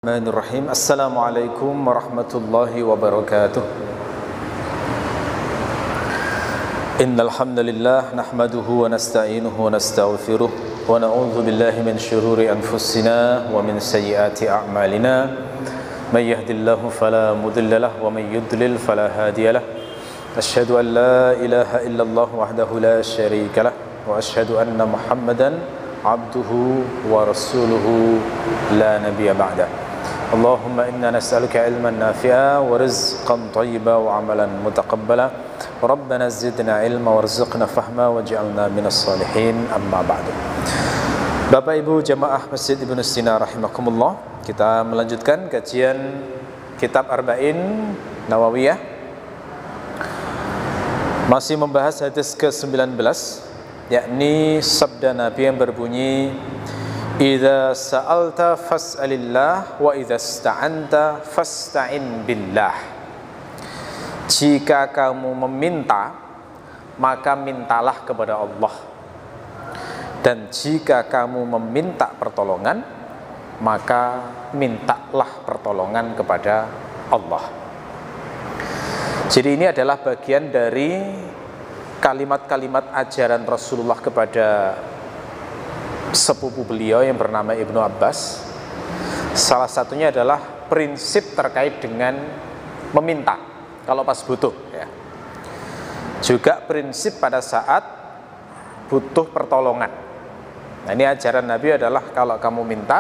Bismillahirrahmanirrahim. Assalamualaikum warahmatullahi wabarakatuh. Innal hamdalillah nahmaduhu wa nasta'inuhu wa nastaghfiruh wa na'udzu billahi min shururi anfusina wa min sayyiati a'malina. May yahdihillahu fala mudilla lahu wa may yudlil fala hadiya lahu. Asyhadu an la ilaha illallah wahdahu la syarika lahu wa asyhadu anna Muhammadan abduhu wa rasuluhu la nabiyya ba'da. Allahumma inna nas'aluka ilman nafi'a wa rizqan thayyiba wa amalan mutaqabbala. Rabbana zidna ilma warzuqna fahma waj'alna minas salihin, amma ba'du. Bapak Ibu jamaah Masjid Ibnu Sina rahimakumullah, kita melanjutkan kajian kitab Arba'in Nawawiyah. Masih membahas hadis ke-19, yakni sabda Nabi yang berbunyi, idza sa'alta fas'alillah wa idza ista'anta fasta'in billah. Jika kamu meminta, maka mintalah kepada Allah. Dan jika kamu meminta pertolongan, maka mintalah pertolongan kepada Allah. Jadi ini adalah bagian dari kalimat-kalimat ajaran Rasulullah kepada sepupu beliau yang bernama Ibnu Abbas. Salah satunya adalah prinsip terkait dengan meminta kalau pas butuh, ya. Juga prinsip pada saat butuh pertolongan. Nah, ini ajaran Nabi adalah kalau kamu minta,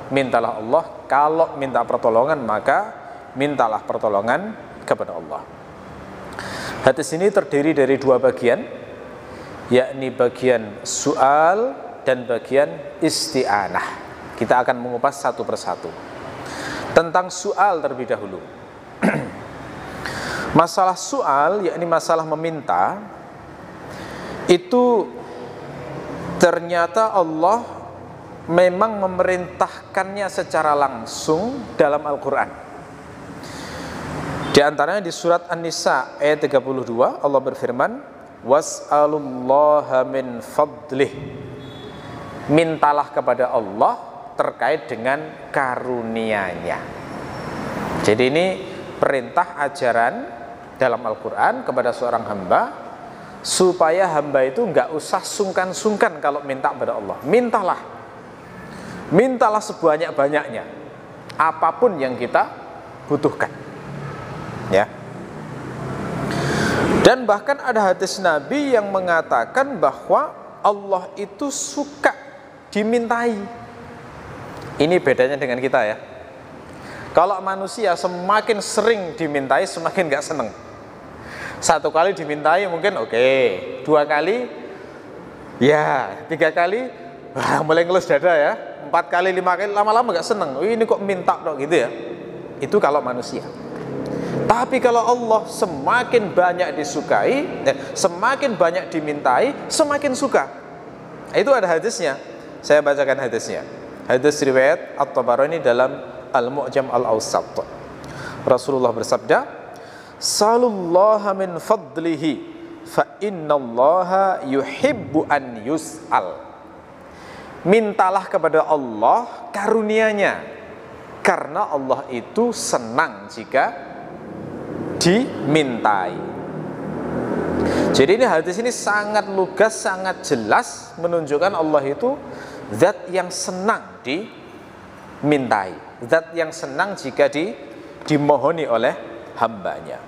mintalah Allah. Kalau minta pertolongan, maka mintalah pertolongan kepada Allah. Hadis ini terdiri dari dua bagian, yakni bagian soal dan bagian isti'anah. Kita akan mengupas satu persatu. Tentang soal terlebih dahulu. Masalah soal, yakni masalah meminta, itu ternyata Allah memang memerintahkannya secara langsung dalam Al-Quran. Di antaranya di surat An-Nisa ayat 32, Allah berfirman, was'alullaha min fadlih. Mintalah kepada Allah terkait dengan karunia-Nya. Jadi ini perintah ajaran dalam Al-Quran kepada seorang hamba, supaya hamba itu nggak usah sungkan-sungkan kalau minta kepada Allah. Mintalah sebanyak-banyaknya, apapun yang kita butuhkan, ya. Dan bahkan ada hadis Nabi yang mengatakan bahwa Allah itu suka dimintai. Ini bedanya dengan kita, ya. Kalau manusia semakin sering dimintai, semakin gak seneng. Satu kali dimintai mungkin oke, dua kali ya, tiga kali mulai ngelus dada, ya. 4 kali, 5 kali, lama-lama gak seneng. Ini kok minta dong gitu, ya. Itu kalau manusia. Tapi kalau Allah semakin banyak disukai, semakin banyak dimintai, semakin suka. Itu ada hadisnya. Saya bacakan hadisnya. Hadis riwayat At-Tabarani dalam Al-Mu'jam Al-Awsat. Rasulullah bersabda, "Salullaha min fadlihi fa innallaha yuhibbu an yus'al." Mintalah kepada Allah karunia-Nya, karena Allah itu senang jika dimintai. Jadi ini hadis ini sangat lugas, sangat jelas menunjukkan Allah itu zat yang senang dimintai, zat yang senang jika dimohoni oleh hambanya.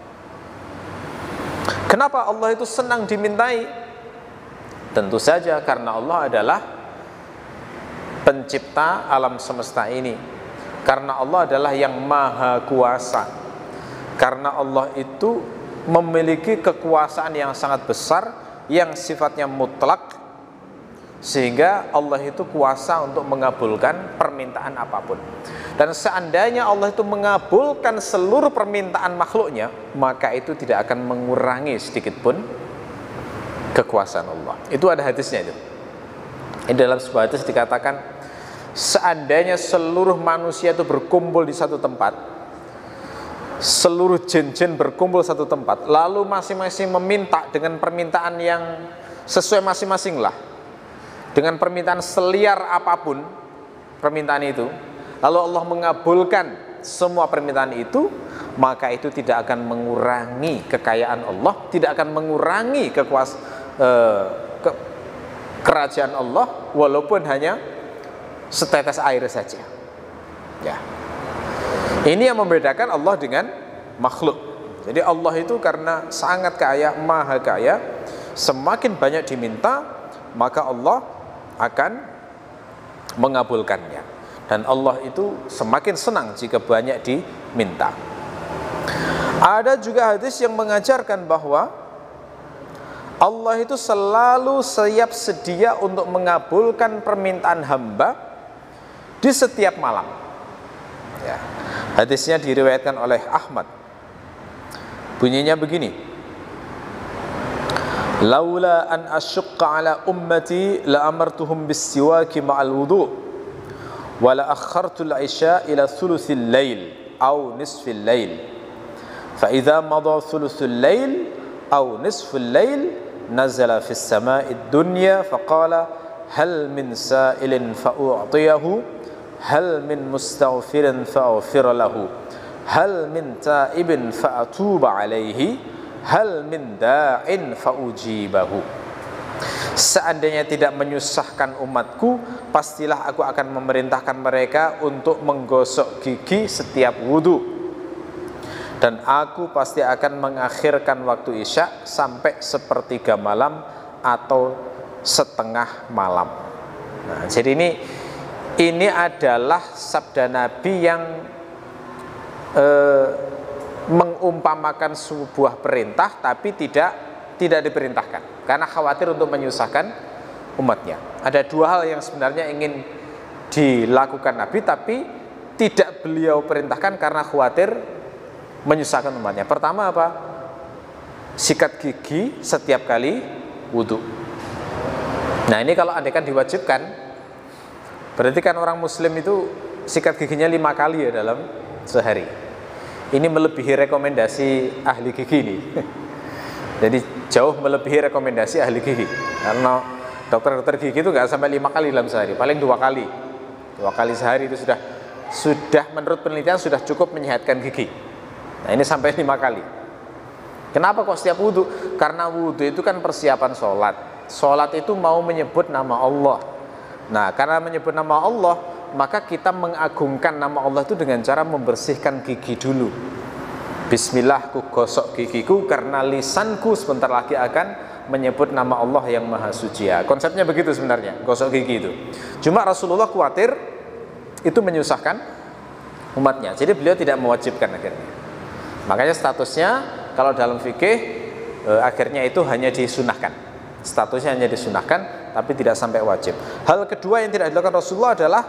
Kenapa Allah itu senang dimintai? Tentu saja karena Allah adalah pencipta alam semesta ini, karena Allah adalah yang maha kuasa, karena Allah itu memiliki kekuasaan yang sangat besar, yang sifatnya mutlak, sehingga Allah itu kuasa untuk mengabulkan permintaan apapun. Dan seandainya Allah itu mengabulkan seluruh permintaan makhluknya, maka itu tidak akan mengurangi sedikit pun kekuasaan Allah. Itu ada hadisnya itu. Ini dalam sebuah hadis dikatakan, seandainya seluruh manusia itu berkumpul di satu tempat, seluruh jin-jin berkumpul satu tempat, lalu masing-masing meminta dengan permintaan yang sesuai masing-masing lah, dengan permintaan seliar apapun permintaan itu, lalu Allah mengabulkan semua permintaan itu, maka itu tidak akan mengurangi kekayaan Allah, tidak akan mengurangi kerajaan Allah, walaupun hanya setetes air saja. Ya. Ini yang membedakan Allah dengan makhluk. Jadi Allah itu karena sangat kaya, maha kaya, semakin banyak diminta, maka Allah akan mengabulkannya. Dan Allah itu semakin senang jika banyak diminta. Ada juga hadis yang mengajarkan bahwa Allah itu selalu siap sedia untuk mengabulkan permintaan hamba di setiap malam. Ya. Hadisnya diriwayatkan oleh Ahmad. Bunyinya begini: laula an asyqa ala ummati la amartuhum bis-siwaki ma'al wudu' wa la akhartu al-isya ila thuluthil lail aw nisfil lail fa idza madha thuluthul lail aw nisful lail nazala fis sama'i ad-dunya fa qala hal min sa'ilin fa u'tiyahu hal min mustaghfirin fa aghfir lahu hal min ta'ibin fa atuba alaihi hal min da'in fa ujibahu. Seandainya tidak menyusahkan umatku, pastilah aku akan memerintahkan mereka untuk menggosok gigi setiap wudu, dan aku pasti akan mengakhirkan waktu isya sampai sepertiga malam atau setengah malam. Nah, jadi ini adalah sabda Nabi yang mengumpamakan sebuah perintah tapi tidak diperintahkan karena khawatir untuk menyusahkan umatnya. Ada dua hal yang sebenarnya ingin dilakukan Nabi tapi tidak beliau perintahkan karena khawatir menyusahkan umatnya. Pertama apa? Sikat gigi setiap kali wudhu. Nah, ini kalau andaikan diwajibkan, berarti kan orang muslim itu sikat giginya 5 kali ya dalam sehari. Ini melebihi rekomendasi ahli gigi nih. Jadi jauh melebihi rekomendasi ahli gigi. Karena dokter-dokter gigi itu nggak sampai 5 kali dalam sehari, paling 2 kali. 2 kali sehari itu sudah menurut penelitian sudah cukup menyehatkan gigi. Nah, ini sampai 5 kali. Kenapa kok setiap wudhu? Karena wudhu itu kan persiapan sholat. Sholat itu mau menyebut nama Allah. Nah, karena menyebut nama Allah, maka kita mengagungkan nama Allah itu dengan cara membersihkan gigi dulu. Bismillah, ku gosok gigiku karena lisanku sebentar lagi akan menyebut nama Allah yang maha suci. Ya, konsepnya begitu sebenarnya, gosok gigi itu. Cuma Rasulullah khawatir itu menyusahkan umatnya, jadi beliau tidak mewajibkan akhirnya. Makanya statusnya kalau dalam fikih akhirnya itu hanya disunahkan. Statusnya hanya disunahkan tapi tidak sampai wajib. Hal kedua yang tidak dilakukan Rasulullah adalah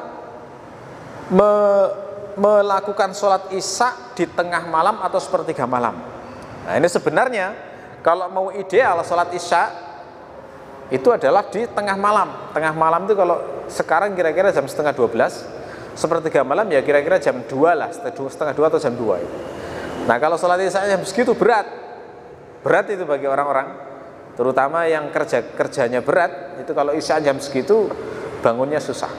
melakukan sholat isya di tengah malam atau sepertiga malam. Nah, ini sebenarnya kalau mau ideal sholat isya itu adalah di tengah malam. Tengah malam itu kalau sekarang kira-kira jam setengah 12, sepertiga malam ya kira-kira jam 2 lah, setengah 2 atau jam 2. Nah, kalau sholat isya jam segitu berat itu bagi orang-orang, terutama yang kerjanya berat, itu kalau isya jam segitu bangunnya susah.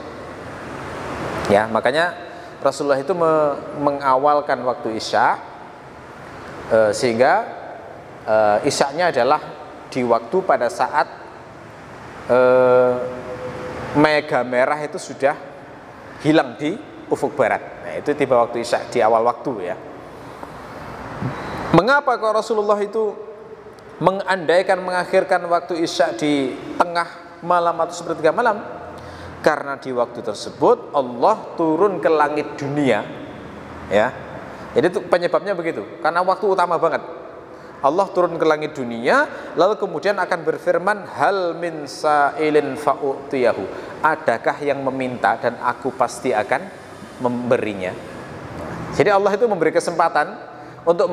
Ya, makanya Rasulullah itu mengawalkan waktu isya sehingga isyanya adalah di waktu pada saat mega merah itu sudah hilang di ufuk barat. Nah, itu tiba waktu isya di awal waktu ya. Mengapa kok Rasulullah itu mengandaikan mengakhirkan waktu isya di tengah malam atau sepertiga malam? Karena di waktu tersebut Allah turun ke langit dunia, ya. Jadi itu penyebabnya begitu. Karena waktu utama banget. Allah turun ke langit dunia, lalu kemudian akan berfirman, hal min sa'ilin fa'u'tiyahu. Adakah yang meminta dan aku pasti akan memberinya. Jadi Allah itu memberi kesempatan untuk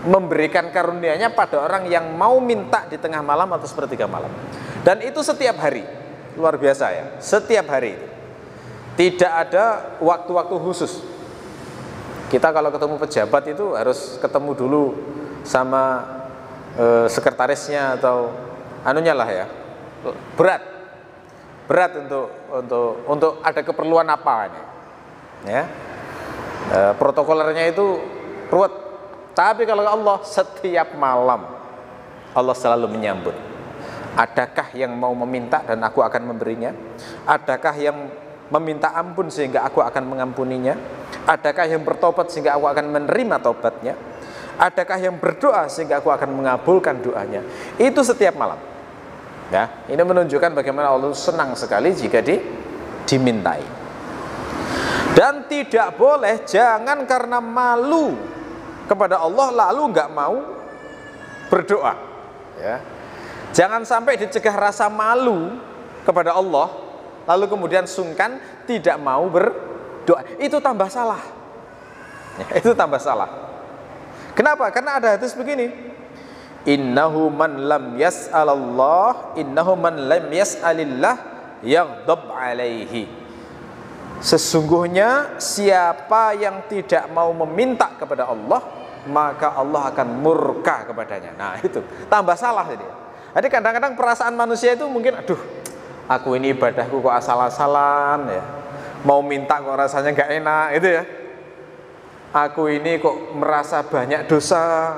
memberikan karunia-Nya pada orang yang mau minta di tengah malam atau sepertiga malam. Dan itu setiap hari. Luar biasa ya, setiap hari itu. Tidak ada waktu-waktu khusus. Kita kalau ketemu pejabat itu harus ketemu dulu sama sekretarisnya atau anunya lah ya. Berat untuk ada keperluan apa ini. ya. Protokolernya itu ruwet. Tapi kalau Allah setiap malam Allah selalu menyambut. Adakah yang mau meminta dan aku akan memberinya? Adakah yang meminta ampun sehingga aku akan mengampuninya? Adakah yang bertobat sehingga aku akan menerima tobatnya? Adakah yang berdoa sehingga aku akan mengabulkan doanya? Itu setiap malam. Ya, ini menunjukkan bagaimana Allah senang sekali jika dimintai. Dan tidak boleh, jangan karena malu kepada Allah lalu nggak mau berdoa. Ya. Jangan sampai dicegah rasa malu kepada Allah lalu kemudian sungkan tidak mau berdoa. Itu tambah salah. Ya, itu tambah salah. Kenapa? Karena ada hadis begini. Innahu man lam yas'alallah, innahu man lam yas'alillah yaghdab alaihi. Sesungguhnya siapa yang tidak mau meminta kepada Allah, maka Allah akan murka kepadanya. Nah, itu tambah salah jadi. Jadi kadang-kadang perasaan manusia itu mungkin, aduh, aku ini ibadahku kok asal-asalan ya. Mau minta kok rasanya nggak enak, itu ya. Aku ini kok merasa banyak dosa.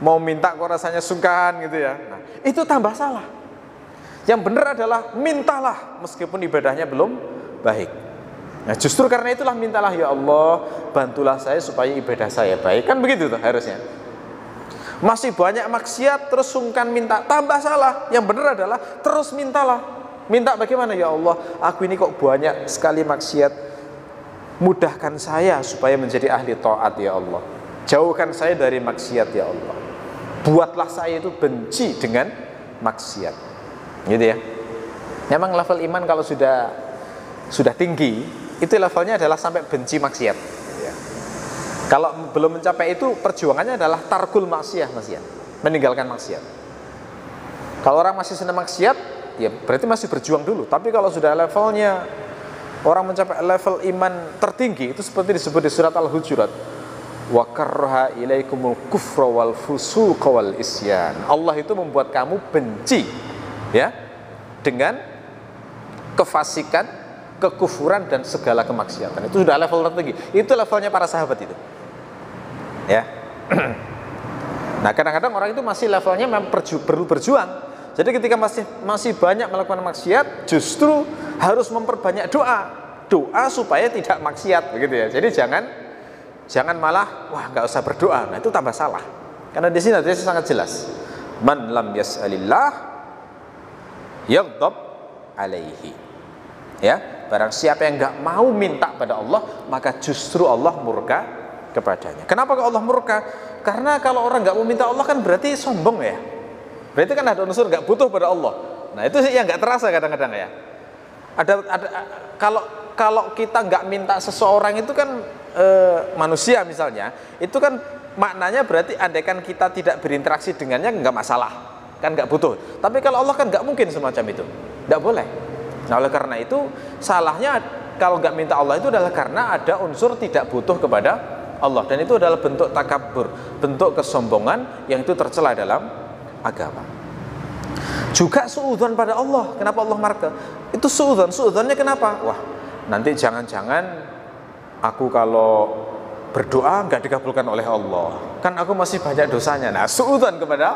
Mau minta kok rasanya sungkan gitu ya. Nah, itu tambah salah. Yang benar adalah mintalah meskipun ibadahnya belum baik. Nah, justru karena itulah mintalah, ya Allah, bantulah saya supaya ibadah saya baik. Kan begitu tuh harusnya. Masih banyak maksiat terus sungkan minta, tambah salah. Yang benar adalah terus mintalah. Minta bagaimana? Ya Allah, aku ini kok banyak sekali maksiat, mudahkan saya supaya menjadi ahli taat ya Allah. Jauhkan saya dari maksiat ya Allah. Buatlah saya itu benci dengan maksiat. Gitu ya. Memang level iman kalau sudah tinggi, itu levelnya adalah sampai benci maksiat. Ya. Kalau belum mencapai itu, perjuangannya adalah tarkul maksiat, meninggalkan maksiat. Kalau orang masih senang maksiat, ya berarti masih berjuang dulu. Tapi kalau sudah levelnya orang mencapai level iman tertinggi, itu seperti disebut di surat Al-Hujurat, wa karraha ilaikumul kufra wal fusuqa wal isyan. Allah itu membuat kamu benci ya dengan kefasikan, kekufuran dan segala kemaksiatan. Itu sudah level tertinggi. Itu levelnya para sahabat itu. Ya. Nah, kadang-kadang orang itu masih levelnya perlu berjuang. Jadi ketika masih banyak melakukan maksiat, justru harus memperbanyak doa supaya tidak maksiat, begitu ya. Jadi jangan malah wah nggak usah berdoa. Nah, itu tambah salah. Karena di sini hadisnya sangat jelas. Man lam yas'alillah yaghdab alaihi. Ya, barang siapa yang nggak mau minta pada Allah, maka justru Allah murka kepadanya. Kenapa Allah murka? Karena kalau orang nggak mau minta Allah kan berarti sombong ya. Berarti kan ada unsur nggak butuh pada Allah. Nah, itu sih yang nggak terasa kadang-kadang ya. Kalau kita nggak minta seseorang itu kan manusia misalnya, itu kan maknanya berarti andaikan kita tidak berinteraksi dengannya nggak masalah, kan nggak butuh. Tapi kalau Allah kan nggak mungkin semacam itu, nggak boleh. Nah, oleh karena itu salahnya kalau nggak minta Allah itu adalah karena ada unsur tidak butuh kepada Allah, dan itu adalah bentuk takabur, bentuk kesombongan yang itu tercela dalam agama. Juga suudzon pada Allah. Kenapa Allah marka? Itu suudzonnya kenapa? Wah, nanti jangan-jangan aku kalau berdoa nggak dikabulkan oleh Allah, kan aku masih banyak dosanya. Nah, suudzon kepada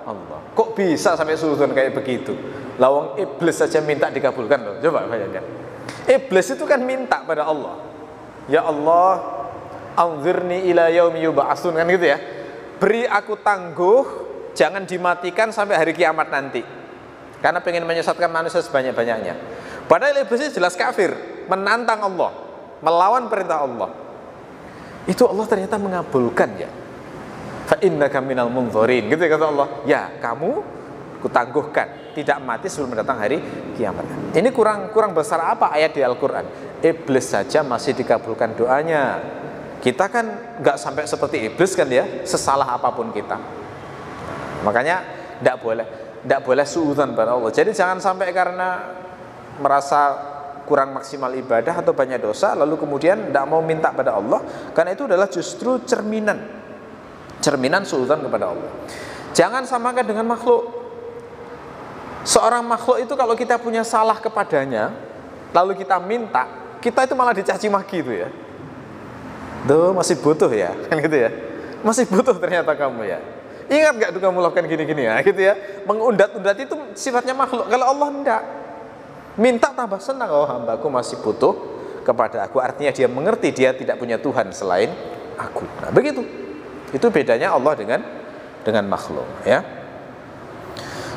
Allah. Kok bisa sampai suudzon kayak begitu? Lawang iblis saja minta dikabulkan loh. Coba bayangkan. Iblis itu kan minta pada Allah. Ya Allah, anzirni ila yaumi yub'atsun, kan gitu ya. Beri aku tangguh, jangan dimatikan sampai hari kiamat nanti. Karena pengen menyesatkan manusia sebanyak-banyaknya. Padahal iblis itu jelas kafir, menantang Allah, melawan perintah Allah. Itu Allah ternyata mengabulkan ya. Fa innaka minal munzirin, gitu ya kata Allah. Ya, kamu kutangguhkan, tidak mati sebelum datang hari kiamat. Ini kurang besar apa ayat di Al-Qur'an? Iblis saja masih dikabulkan doanya. Kita kan nggak sampai seperti iblis kan ya, sesalah apapun kita. Makanya tidak boleh suudzon pada Allah. Jadi jangan sampai karena merasa kurang maksimal ibadah atau banyak dosa lalu kemudian tidak mau minta pada Allah, karena itu adalah justru cerminan suudzon kepada Allah. Jangan samakan dengan makhluk. Seorang makhluk itu kalau kita punya salah kepadanya lalu kita minta, kita itu malah dicaci maki itu ya. Duh, masih butuh ya, kan gitu ya. Masih butuh ternyata kamu ya. Ingat gak tuh kamu lakukan gini-gini ya, gitu ya. Mengundat-undat itu sifatnya makhluk. Kalau Allah enggak, minta tambah senang, oh hambaku masih butuh kepada aku. Artinya dia mengerti dia tidak punya Tuhan selain aku. Nah begitu. Itu bedanya Allah dengan makhluk ya.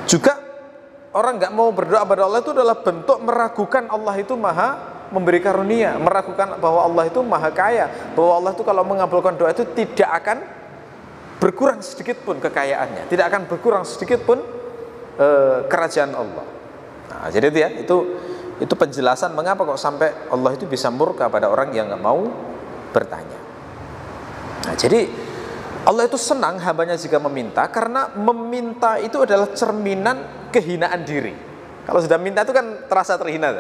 Juga orang nggak mau berdoa pada Allah itu adalah bentuk meragukan Allah itu maha memberi karunia, meragukan bahwa Allah itu maha kaya, bahwa Allah itu kalau mengabulkan doa itu tidak akan berkurang sedikit pun kekayaannya, tidak akan berkurang sedikit pun kerajaan Allah. Nah, jadi itu penjelasan mengapa kok sampai Allah itu bisa murka pada orang yang nggak mau bertanya. Nah, jadi Allah itu senang hambanya jika meminta, karena meminta itu adalah cerminan kehinaan diri. Kalau sudah minta itu kan terasa terhina.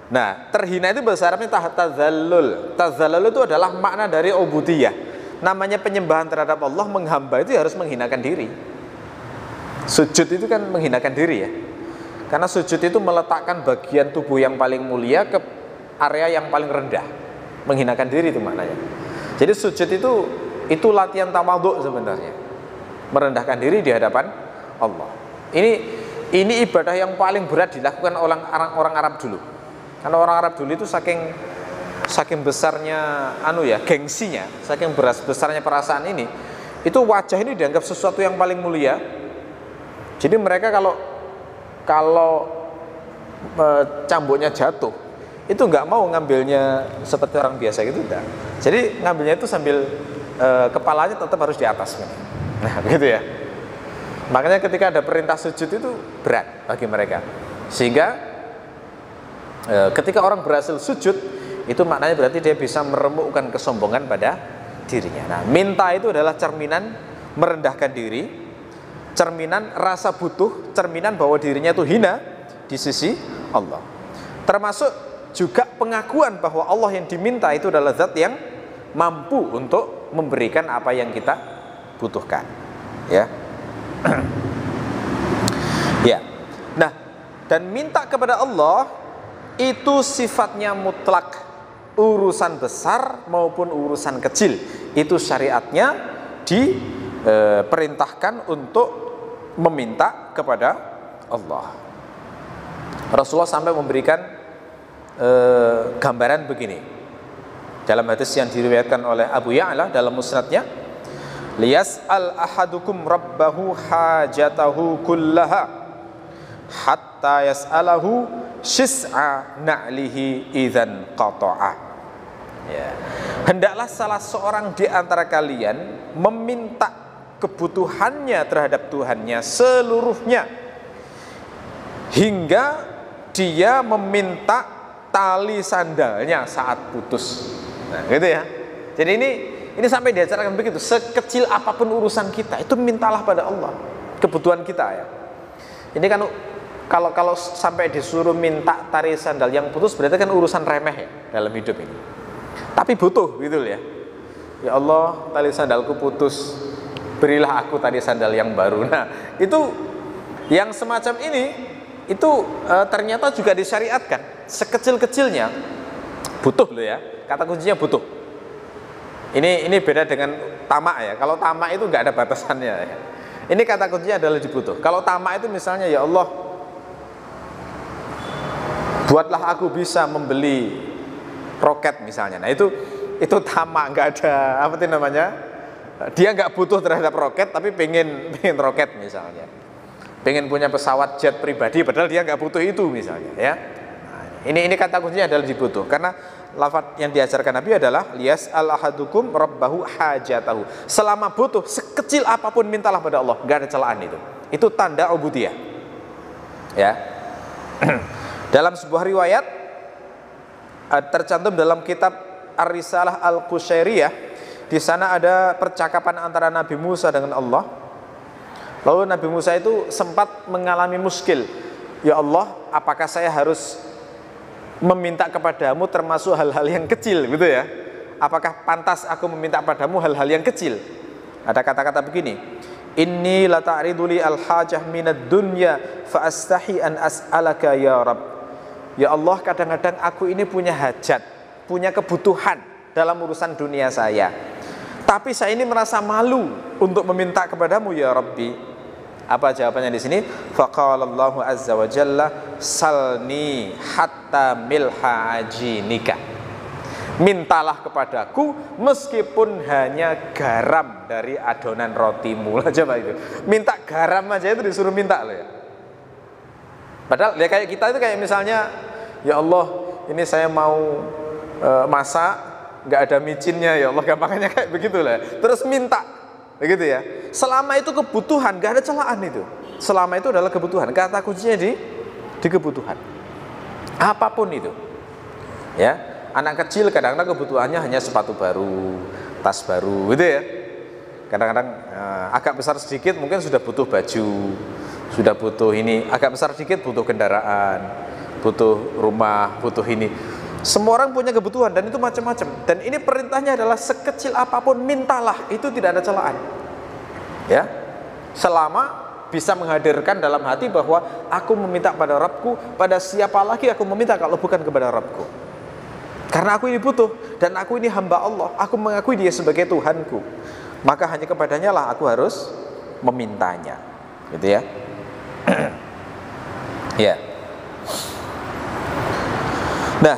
Nah, terhina itu bahasa Arabnya tazallul. Tazallul itu adalah makna dari ubudiyah. Namanya penyembahan terhadap Allah, menghamba itu harus menghinakan diri. Sujud itu kan menghinakan diri ya. Karena sujud itu meletakkan bagian tubuh yang paling mulia ke area yang paling rendah. Menghinakan diri itu maknanya. Jadi sujud itu latihan tawadhu sebenarnya. Merendahkan diri di hadapan Allah. Ini ibadah yang paling berat dilakukan orang Arab dulu. Karena orang Arab dulu itu saking besarnya gengsinya, saking besarnya perasaan ini, itu wajah ini dianggap sesuatu yang paling mulia. Jadi mereka kalau cambuknya jatuh, itu nggak mau ngambilnya seperti orang biasa gitu, enggak. Jadi ngambilnya itu sambil kepalanya tetap harus di atas. Nah, begitu ya. Makanya ketika ada perintah sujud itu berat bagi mereka. Sehingga ketika orang berhasil sujud, itu maknanya berarti dia bisa meremukkan kesombongan pada dirinya. Nah, minta itu adalah cerminan merendahkan diri, cerminan rasa butuh, cerminan bahwa dirinya itu hina di sisi Allah. Termasuk juga pengakuan bahwa Allah yang diminta itu adalah zat yang mampu untuk memberikan apa yang kita butuhkan. Ya. Ya. Nah, dan minta kepada Allah itu sifatnya mutlak, urusan besar maupun urusan kecil, itu syariatnya diperintahkan untuk meminta kepada Allah. Rasulullah sampai memberikan gambaran begini dalam hadis yang diriwayatkan oleh Abu Ya'la dalam musnadnya, liyas'al ahadukum rabbahu hajatahu kullaha hatta yas'alahu shis'a na'lihi idzan qata'a. Ya. Hendaklah salah seorang di antara kalian meminta kebutuhannya terhadap Tuhannya seluruhnya hingga dia meminta tali sandalnya saat putus. Nah, gitu ya. Jadi ini sampai diajarkan begitu. Sekecil apapun urusan kita, itu mintalah pada Allah kebutuhan kita ya. Ini kan kalau sampai disuruh minta tali sandal yang putus, berarti kan urusan remeh ya dalam hidup ini. Tapi butuh gitu ya. Ya Allah, tali sandalku putus, berilah aku tali sandal yang baru. Nah, itu yang semacam ini itu ternyata juga disyariatkan. Sekecil-kecilnya butuh loh ya. Kata kuncinya butuh. Ini beda dengan tamak ya. Kalau tamak itu nggak ada batasannya ya. Ini kata kuncinya adalah dibutuh. Kalau tamak itu misalnya, ya Allah, buatlah aku bisa membeli roket misalnya. Nah itu tamak, nggak ada apa itu namanya. Dia nggak butuh terhadap roket, tapi pengen roket misalnya. Pengen punya pesawat jet pribadi, padahal dia nggak butuh itu misalnya. Ya. Nah, ini kata kuncinya adalah dibutuh. Karena lafaz yang diajarkan Nabi adalah liyas'al ahadukum rabbahu hajatahu. Selama butuh, sekecil apapun mintalah pada Allah, nggak ada celaan itu. Itu tanda ubudiyah. Ya. Dalam sebuah riwayat tercantum dalam kitab Ar-Risalah Al-Qushairiyah, di sana ada percakapan antara Nabi Musa dengan Allah. Lalu Nabi Musa itu sempat mengalami muskil. Ya Allah, apakah saya harus meminta kepadamu termasuk hal-hal yang kecil gitu ya? Apakah pantas aku meminta padamu hal-hal yang kecil? Ada kata-kata begini, inni la ta'ridu li al-hajah minad dunya fa astahi an as'alaka ya Rabb. ya Allah kadang-kadang aku ini punya hajat, punya kebutuhan dalam urusan dunia saya, tapi saya ini merasa malu untuk meminta kepadamu ya Rabbi. Apa jawabannya di sini? Faqala Allahu azza wa jalla salni hatta milha ajinika. Mintalah kepadaku meskipun hanya garam dari adonan rotimu. Coba itu, minta garam aja itu disuruh minta loh ya. Padahal ya kayak kita itu kayak misalnya, ya Allah ini saya mau masak, nggak ada micinnya ya Allah, gampangnya kayak begitu lah. Terus minta, begitu ya. Selama itu kebutuhan, nggak ada celaan itu. Selama itu adalah kebutuhan. Kata kuncinya di kebutuhan. Apapun itu, ya. Anak kecil kadang-kadang kebutuhannya hanya sepatu baru, tas baru, gitu ya. Kadang-kadang agak besar sedikit mungkin sudah butuh baju, sudah butuh ini. Agak besar sedikit butuh kendaraan, butuh rumah, butuh ini. Semua orang punya kebutuhan dan itu macam-macam. Dan ini perintahnya adalah sekecil apapun mintalah, itu tidak ada celaan. Ya, selama bisa menghadirkan dalam hati bahwa aku meminta pada Rabbku, pada siapa lagi aku meminta kalau bukan kepada Rabbku. Karena aku ini butuh dan aku ini hamba Allah, aku mengakui dia sebagai Tuhanku, maka hanya kepadanya lah aku harus memintanya, gitu ya. Ya. Nah,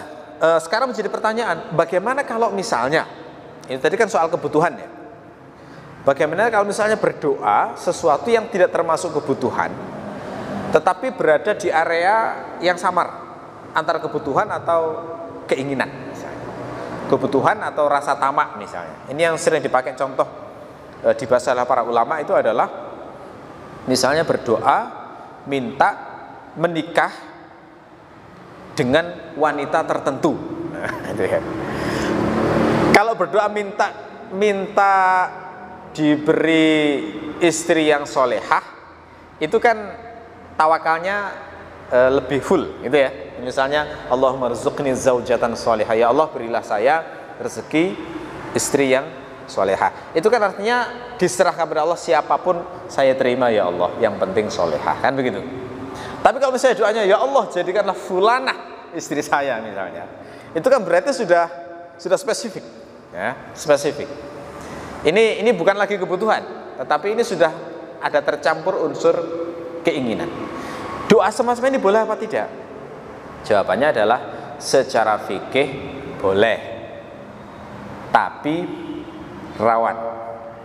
sekarang menjadi pertanyaan, bagaimana kalau misalnya, ini tadi kan soal kebutuhan ya. Bagaimana kalau misalnya berdoa sesuatu yang tidak termasuk kebutuhan, tetapi berada di area yang samar antara kebutuhan atau keinginan, misalnya. Kebutuhan atau rasa tamak misalnya. Ini yang sering dipakai contoh dibahas oleh para ulama itu adalah misalnya berdoa minta menikah dengan wanita tertentu. Nah, itu ya. Kalau berdoa minta diberi istri yang solehah, itu kan tawakalnya lebih full, gitu ya. Misalnya Allahumma rzuqni zaujatan solehah, ya Allah berilah saya rezeki istri yang solehah. Itu kan artinya diserahkan kepada Allah, siapapun saya terima ya Allah, yang penting solehah, kan begitu. Tapi kalau misalnya doanya ya Allah jadikanlah fulanah istri saya misalnya, itu kan berarti sudah spesifik, ya, spesifik. Ini bukan lagi kebutuhan, tetapi ini sudah ada tercampur unsur keinginan. Doa semacam ini boleh apa tidak? Jawabannya adalah secara fikih boleh, tapi rawan,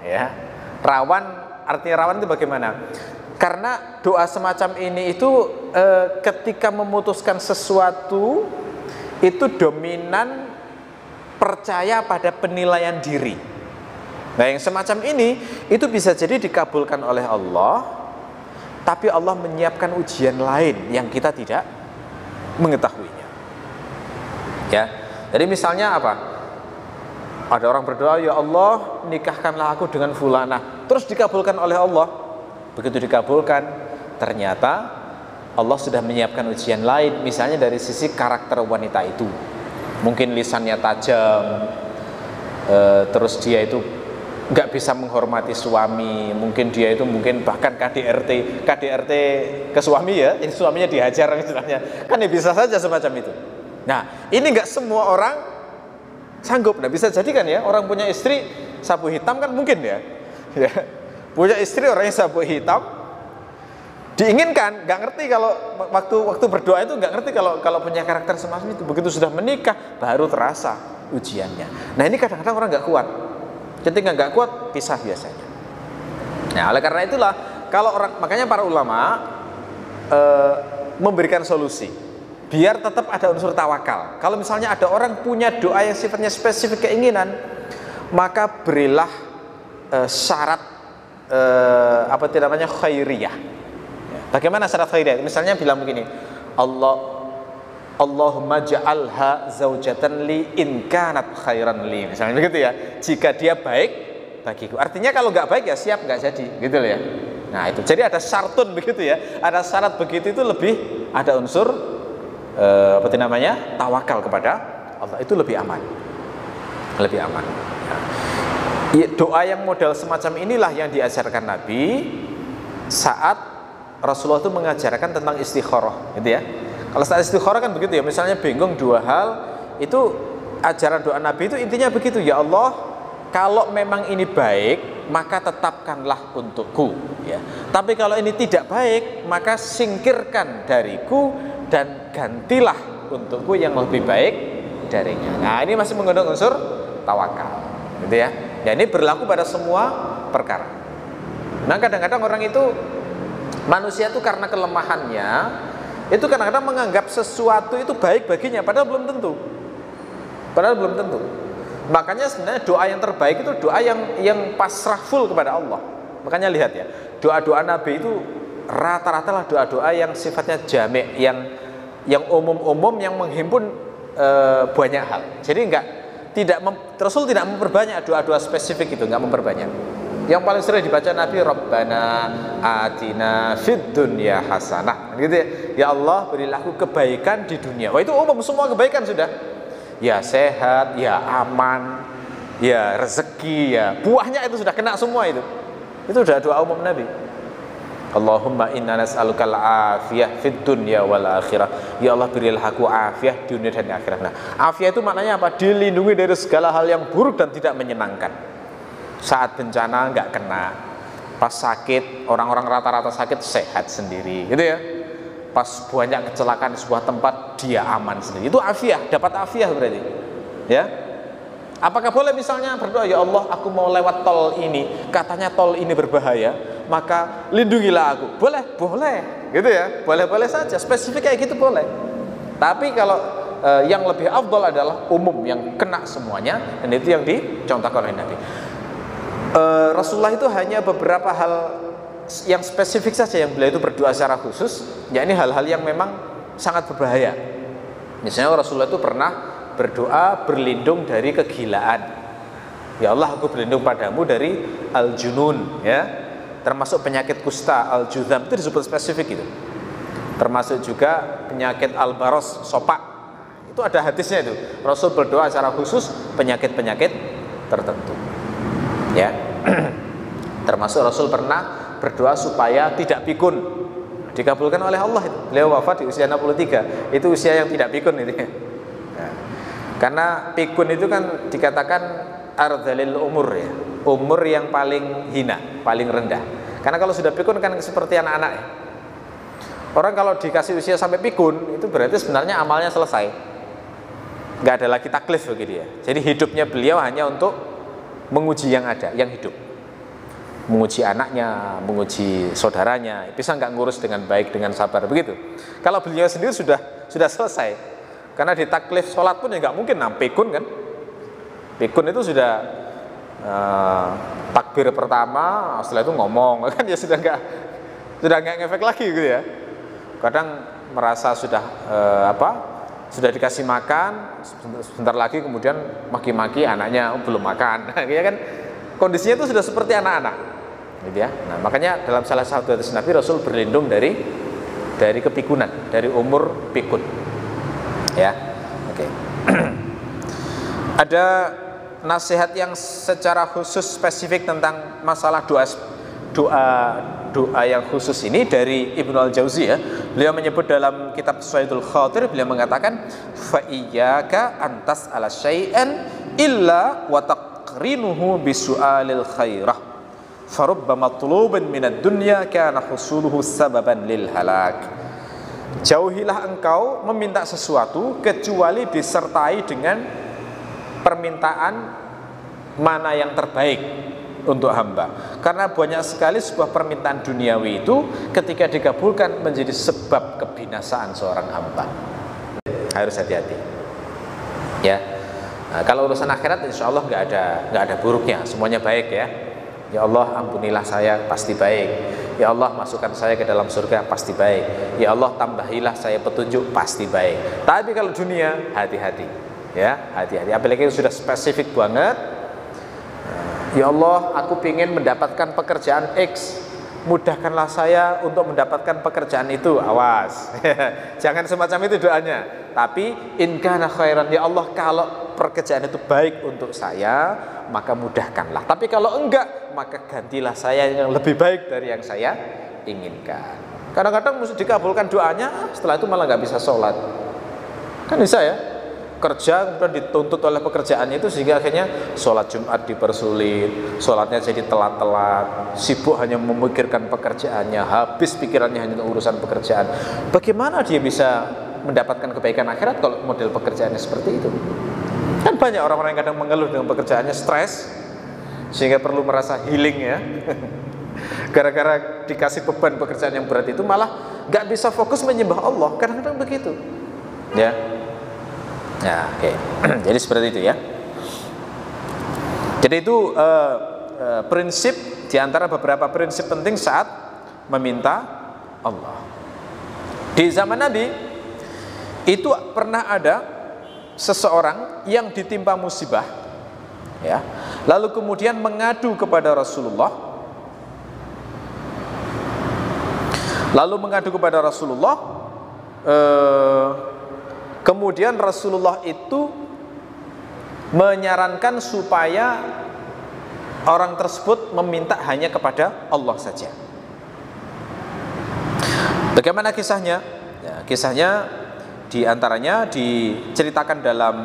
ya. Rawan, artinya rawan itu bagaimana? Karena doa semacam ini itu ketika memutuskan sesuatu itu dominan percaya pada penilaian diri. Nah, yang semacam ini itu bisa jadi dikabulkan oleh Allah, tapi Allah menyiapkan ujian lain yang kita tidak mengetahuinya. Ya, jadi misalnya apa? Ada orang berdoa, ya Allah nikahkanlah aku dengan fulanah, terus dikabulkan oleh Allah. Begitu dikabulkan, ternyata Allah sudah menyiapkan ujian lain, misalnya dari sisi karakter wanita itu. Mungkin lisannya tajam, terus dia itu nggak bisa menghormati suami, mungkin dia itu bahkan KDRT ke suami ya, ini suaminya dihajar misalnya, kan ya bisa saja semacam itu. Nah, ini nggak semua orang sanggup. Nah, bisa jadi kan ya, orang punya istri sapu hitam kan mungkin ya, punya istri orangnya sapu hitam, diinginkan, nggak ngerti kalau waktu berdoa itu nggak ngerti kalau punya karakter semacam itu. Begitu sudah menikah baru terasa ujiannya. Nah, ini kadang-kadang orang nggak kuat. Ketika nggak kuat, pisah biasanya. Nah, oleh karena itulah, makanya para ulama memberikan solusi, biar tetap ada unsur tawakal. Kalau misalnya ada orang punya doa yang sifatnya spesifik keinginan, maka berilah syarat khairiyah. Bagaimana syarat khairiyah? Misalnya bilang begini, Allahumma ja'alha zaujatan li in kanat khairan li, misalnya begitu ya. Jika dia baik bagiku. Artinya kalau nggak baik ya siap nggak jadi, gitu loh ya. Nah, itu. Jadi ada syartun begitu ya. Ada syarat begitu, itu lebih ada unsur tawakal kepada Allah, itu lebih aman. Lebih aman. Ya. Doa yang model semacam inilah yang diajarkan Nabi saat Rasulullah itu mengajarkan tentang istikharah, gitu ya. Kalau saat istikharah kan begitu ya, misalnya bingung dua hal, itu ajaran doa Nabi itu intinya begitu, ya Allah, kalau memang ini baik, maka tetapkanlah untukku, ya. Tapi kalau ini tidak baik, maka singkirkan dariku dan gantilah untukku yang lebih baik darinya. Nah, ini masih mengandung unsur tawakal, gitu ya. Ya, ini berlaku pada semua perkara. Nah, kadang-kadang orang itu, manusia itu karena kelemahannya, itu kadang-kadang menganggap sesuatu itu baik baginya, padahal belum tentu. Makanya sebenarnya doa yang terbaik itu doa yang pasrah full kepada Allah. Makanya lihat ya, doa-doa Nabi itu rata-rata lah doa-doa yang sifatnya jami', yang umum-umum, yang menghimpun banyak hal. Jadi Rasul tidak memperbanyak doa-doa spesifik itu, enggak memperbanyak. Yang paling sering dibaca Nabi, Rabbana atina fid dunya hasanah, gitu ya. Ya Allah, berilah aku kebaikan di dunia. Wah, itu umum, semua kebaikan sudah. Ya sehat, ya aman, ya rezeki, ya buahnya itu sudah kena semua itu. Itu sudah doa umum Nabi. Allahumma inna nas'alukal afiyah fid dunya wal akhirah. Ya Allah, berilah aku afiyah di dunia dan di akhirat. Nah, afiyah itu maknanya apa? Dilindungi dari segala hal yang buruk dan tidak menyenangkan. Saat bencana nggak kena, pas sakit, orang-orang rata-rata sakit sehat sendiri, gitu ya. Pas banyak kecelakaan di sebuah tempat, dia aman sendiri. Itu afiah, dapat afiah berarti, ya. Apakah boleh misalnya berdoa, ya Allah, aku mau lewat tol ini, katanya tol ini berbahaya, maka lindungilah aku. Boleh, gitu ya. Boleh saja, spesifik kayak gitu boleh. Tapi kalau yang lebih afdal adalah umum, yang kena semuanya, dan itu yang dicontohkan oleh Nabi. Rasulullah itu hanya beberapa hal yang spesifik saja yang beliau itu berdoa secara khusus, yakni hal-hal yang memang sangat berbahaya. Misalnya Rasulullah itu pernah berdoa berlindung dari kegilaan. Ya Allah, aku berlindung padamu dari al-junun, ya. Termasuk penyakit kusta, al-judham, itu disebut spesifik itu. Termasuk juga penyakit al-baros, sopak. Itu ada hadisnya itu. Rasul berdoa secara khusus penyakit-penyakit tertentu. Ya. Termasuk Rasul pernah berdoa supaya tidak pikun, dikabulkan oleh Allah. Beliau wafat di usia 63. Itu usia yang tidak pikun itu. Nah, karena pikun itu kan dikatakan ardhalil umur, ya, umur yang paling hina, paling rendah. Karena kalau sudah pikun kan seperti anak-anak, ya. Orang kalau dikasih usia sampai pikun, itu berarti sebenarnya amalnya selesai, nggak ada lagi taklif bagi dia. Jadi hidupnya beliau hanya untuk menguji yang ada, yang hidup, menguji anaknya, menguji saudaranya, bisa nggak ngurus dengan baik, dengan sabar, begitu. Kalau beliau sendiri sudah selesai, karena di taklif sholat pun ya nggak mungkin pikun kan. Pikun itu sudah takbir pertama, setelah itu ngomong kan, ya sudah nggak ngefek lagi gitu ya. Kadang merasa sudah sudah dikasih makan, sebentar lagi kemudian maki-maki anaknya, belum makan, ya kan. Kondisinya itu sudah seperti anak-anak, gitu ya. Nah, makanya dalam salah satu hadis Nabi, Rasul berlindung dari kepikunan, dari umur pikun, ya. Oke. Ada nasihat yang secara khusus spesifik tentang masalah doa yang khusus ini dari Ibnu Al-Jauzi, ya. Beliau menyebut dalam kitab Sayyidul Khatir, beliau mengatakan fa iyyaka antas ala syai'an illa wa taqrinuhu bisu'alil khairah farubba matlubin minad dunya kana husuluhu sababan lil halak. Jauhilah engkau meminta sesuatu kecuali disertai dengan permintaan mana yang terbaik untuk hamba. Karena banyak sekali sebuah permintaan duniawi itu ketika dikabulkan menjadi sebab kebinasaan seorang hamba. Harus hati-hati, ya. Nah, kalau urusan akhirat insya Allah nggak ada buruknya, semuanya baik, ya. Ya Allah, ampunilah saya, pasti baik. Ya Allah, masukkan saya ke dalam surga, pasti baik. Ya Allah, tambahilah saya petunjuk, pasti baik. Tapi kalau dunia, hati-hati, ya, hati-hati. Apalagi sudah spesifik banget. Ya Allah, aku ingin mendapatkan pekerjaan X, mudahkanlah saya untuk mendapatkan pekerjaan itu. Awas, jangan semacam itu doanya. Tapi in kana khairan, ya Allah, kalau pekerjaan itu baik untuk saya, maka mudahkanlah. Tapi kalau enggak, maka gantilah saya yang lebih baik dari yang saya inginkan. Kadang-kadang mesti dikabulkan doanya, setelah itu malah nggak bisa sholat. Kan bisa ya, kerja kemudian dituntut oleh pekerjaannya itu sehingga akhirnya sholat Jumat dipersulit, sholatnya jadi telat-telat, sibuk hanya memikirkan pekerjaannya, habis pikirannya hanya untuk urusan pekerjaan. Bagaimana dia bisa mendapatkan kebaikan akhirat kalau model pekerjaannya seperti itu? Kan banyak orang-orang yang kadang mengeluh dengan pekerjaannya, stres, sehingga perlu merasa healing ya. Gara-gara dikasih beban pekerjaan yang berat itu malah gak bisa fokus menyembah Allah. Kadang-kadang begitu ya. Ya, oke. Jadi seperti itu ya. Jadi itu prinsip diantara beberapa prinsip penting saat meminta Allah. Di zaman Nabi itu pernah ada seseorang yang ditimpa musibah ya, lalu kemudian mengadu kepada Rasulullah. Kemudian Rasulullah itu menyarankan supaya orang tersebut meminta hanya kepada Allah saja. Bagaimana kisahnya? Ya, kisahnya diantaranya diceritakan dalam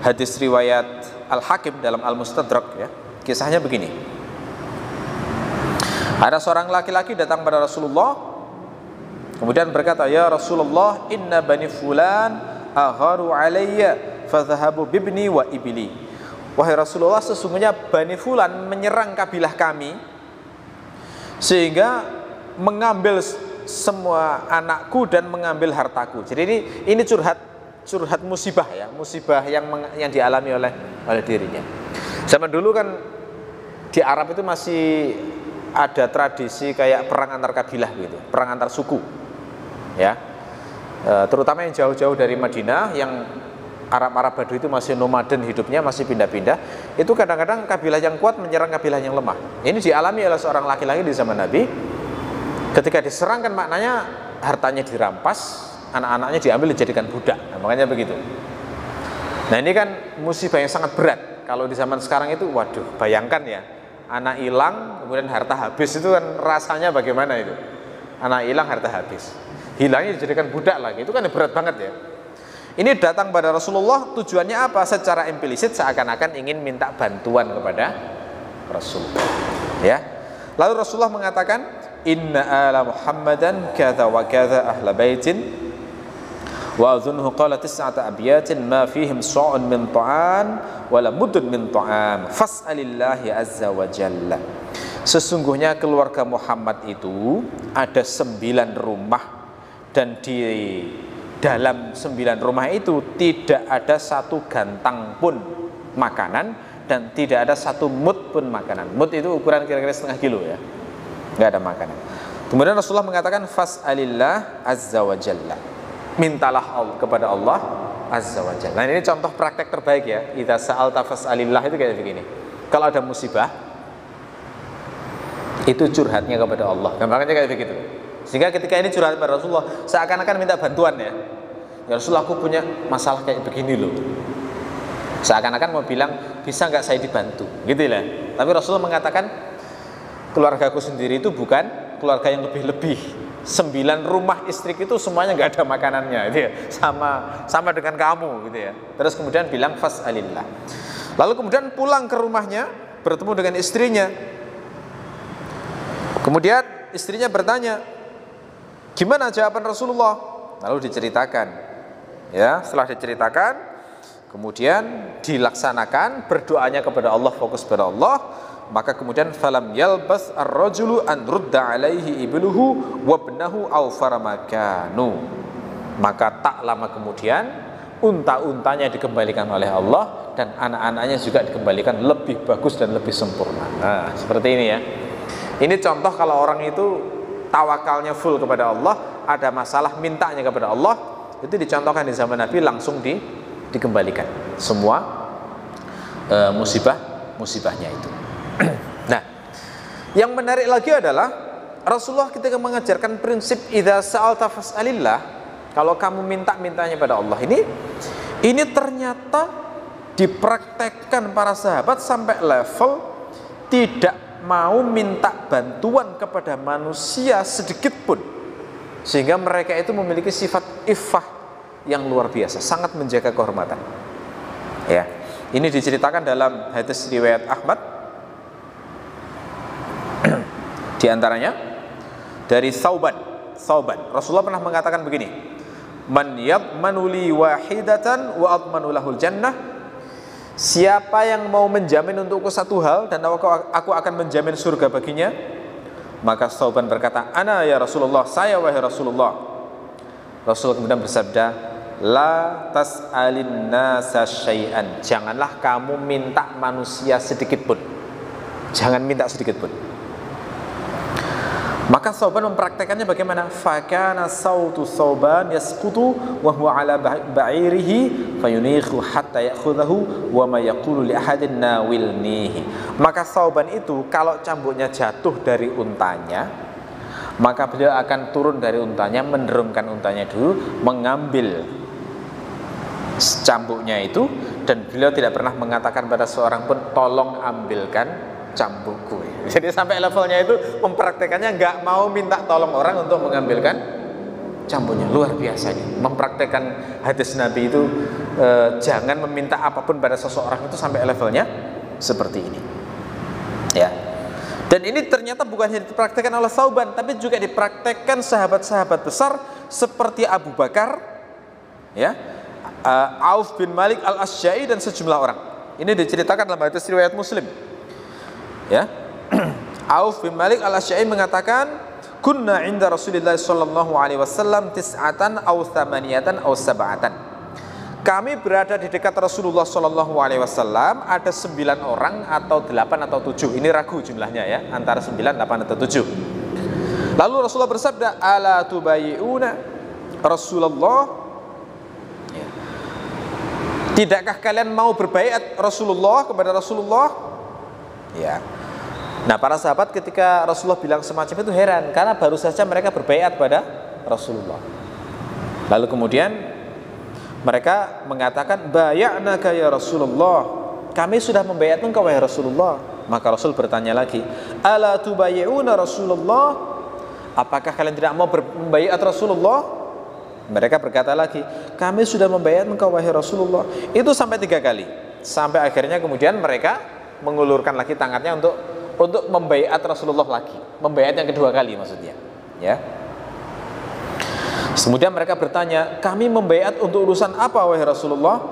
hadis riwayat Al-Hakim dalam Al-Mustadrak ya. Kisahnya begini. Ada seorang laki-laki datang pada Rasulullah, kemudian berkata, "Ya Rasulullah, inna bani fulan agharu alayya fadhahabu bibni wa ibli." Wahai Rasulullah, sesungguhnya Bani Fulan menyerang kabilah kami sehingga mengambil semua anakku dan mengambil hartaku. Jadi ini curhat musibah ya, musibah yang dialami oleh dirinya. Zaman dulu kan di Arab itu masih ada tradisi kayak perang antar kabilah gitu, perang antar suku ya, terutama yang jauh-jauh dari Madinah, yang Arab-Arab Badui itu masih nomaden hidupnya, masih pindah-pindah. Itu kadang-kadang kabilah yang kuat menyerang kabilah yang lemah. Ini dialami oleh seorang laki-laki di zaman Nabi. Ketika diserang kan maknanya hartanya dirampas, anak-anaknya diambil dijadikan budak. Nah, makanya begitu. Nah ini kan musibah yang sangat berat. Kalau di zaman sekarang itu, waduh, bayangkan ya, anak hilang, kemudian harta habis, itu kan rasanya bagaimana itu? Anak hilang, harta habis, hilangnya dijadikan budak lagi, itu kan berat banget ya. Ini datang pada Rasulullah, tujuannya apa? Secara implisit seakan-akan ingin minta bantuan kepada Rasulullah ya. Lalu Rasulullah mengatakan, "Inna ala Muhammadan kadza wa kadza ahla baitin wa adhunhu qala tis'ata abyatin ma fihim sa'un min ta'an wala mudun min ta'am fas'alillahi azza wa jalla." Sesungguhnya keluarga Muhammad itu ada 9 rumah, dan di dalam 9 rumah itu tidak ada satu gantang pun makanan, dan tidak ada satu mud pun makanan. Mud itu ukuran kira-kira setengah kilo ya, nggak ada makanan. Kemudian Rasulullah mengatakan, fas'alillah azza wa jalla, mintalah kepada Allah azza wa jalla. Nah ini contoh praktek terbaik ya, idza sa'alta fas'alillah, itu kayak begini. Kalau ada musibah, itu curhatnya kepada Allah, gampangnya kayak begitu. Sehingga ketika ini curhat kepada Rasulullah, seakan-akan minta bantuan ya. Ya Rasulullah, aku punya masalah kayak begini loh. Seakan-akan mau bilang, bisa nggak saya dibantu, gitu lah. Tapi Rasulullah mengatakan, keluargaku sendiri itu bukan keluarga yang lebih-lebih. 9 rumah istriku itu semuanya nggak ada makanannya, gitu ya. Sama dengan kamu, gitu ya. Terus kemudian bilang fas'alillah. Lalu kemudian pulang ke rumahnya, bertemu dengan istrinya. Kemudian istrinya bertanya, gimana jawaban Rasulullah? Lalu diceritakan ya. Setelah diceritakan, kemudian dilaksanakan berdoanya kepada Allah, fokus pada Allah. Maka kemudian falam yalbas ar-rajulu an rudda alaihi ibnuhu wa ibnahu aw faramakanu. Maka tak lama kemudian unta-untanya dikembalikan oleh Allah, dan anak-anaknya juga dikembalikan lebih bagus dan lebih sempurna. Nah, seperti ini ya. Ini contoh kalau orang itu tawakalnya full kepada Allah, ada masalah mintanya kepada Allah, itu dicontohkan di zaman Nabi, langsung dikembalikan semua musibahnya itu. Nah, yang menarik lagi adalah Rasulullah ketika mengajarkan prinsip idza sa'alta fas'alillah, kalau kamu mintanya pada Allah, ini ternyata dipraktekkan para sahabat sampai level tidak mau minta bantuan kepada manusia sedikit pun, sehingga mereka itu memiliki sifat iffah yang luar biasa, sangat menjaga kehormatan. Ya, ini diceritakan dalam hadis riwayat Ahmad. Di antaranya dari Thauban, Rasulullah pernah mengatakan begini: "Man yadmanu li wahidatan wa admanu lahul jannah." Siapa yang mau menjamin untukku satu hal dan aku akan menjamin surga baginya, maka Thauban berkata, "Ana ya Rasulullah, saya wahai Rasulullah." Rasul kemudian bersabda, "La tas'alin nasa syai'an." Janganlah kamu minta manusia sedikit pun. Jangan minta sedikit pun. Maka Thauban mempraktekannya bagaimana? Fakana sautu Thauban yasqutu wa huwa ala ba'irihi fayunikhu hatta ya'khudhahu wa ma yaqulu li ahadin nawilnihi. Maka Thauban itu kalau cambuknya jatuh dari untanya, maka beliau akan turun dari untanya, menderumkan untanya dulu, mengambil cambuknya itu, dan beliau tidak pernah mengatakan pada seorang pun, "Tolong ambilkan cambukku." Jadi sampai levelnya itu mempraktekannya nggak mau minta tolong orang untuk mengambilkan cambuknya. Luar biasanya mempraktekkan hadis Nabi itu, jangan meminta apapun pada seseorang, itu sampai levelnya seperti ini. Ya. Dan ini ternyata bukan hanya dipraktekkan oleh Thauban, tapi juga dipraktekkan sahabat-sahabat besar seperti Abu Bakar, ya, Auf bin Malik al-Asy'a'i dan sejumlah orang. Ini diceritakan dalam hadis riwayat Muslim. Ya, Auf bin Malik al-Asy'a'i mengatakan, "Kunna 'inda Rasulillah sallallahu alaihi wasallam tis'atan aw thamaniyatan aw sab'atan." Kami berada di dekat Rasulullah sallallahu alaihi wasallam, ada 9 orang atau 8 atau 7. Ini ragu jumlahnya ya, antara 9, 8 atau 7. Lalu Rasulullah bersabda, "Ala tubayyi'una Rasulullah?" Ya. Tidakkah kalian mau berbaiat Rasulullah kepada Rasulullah? Ya. Nah, para sahabat ketika Rasulullah bilang semacam itu heran, karena baru saja mereka berbaiat pada Rasulullah. Lalu kemudian mereka mengatakan, "Bay'naka ya Rasulullah." Kami sudah membaiat engkau wahai Rasulullah. Maka Rasul bertanya lagi, "Ala tubayyi'una Rasulullah?" Apakah kalian tidak mau membaiat Rasulullah? Mereka berkata lagi, "Kami sudah membaiat engkau wahai Rasulullah." Itu sampai 3 kali. Sampai akhirnya kemudian mereka mengulurkan lagi tangannya untuk membaiat Rasulullah lagi, membaiat yang kedua kali maksudnya, ya. Kemudian mereka bertanya, "Kami membaiat untuk urusan apa wahai Rasulullah?"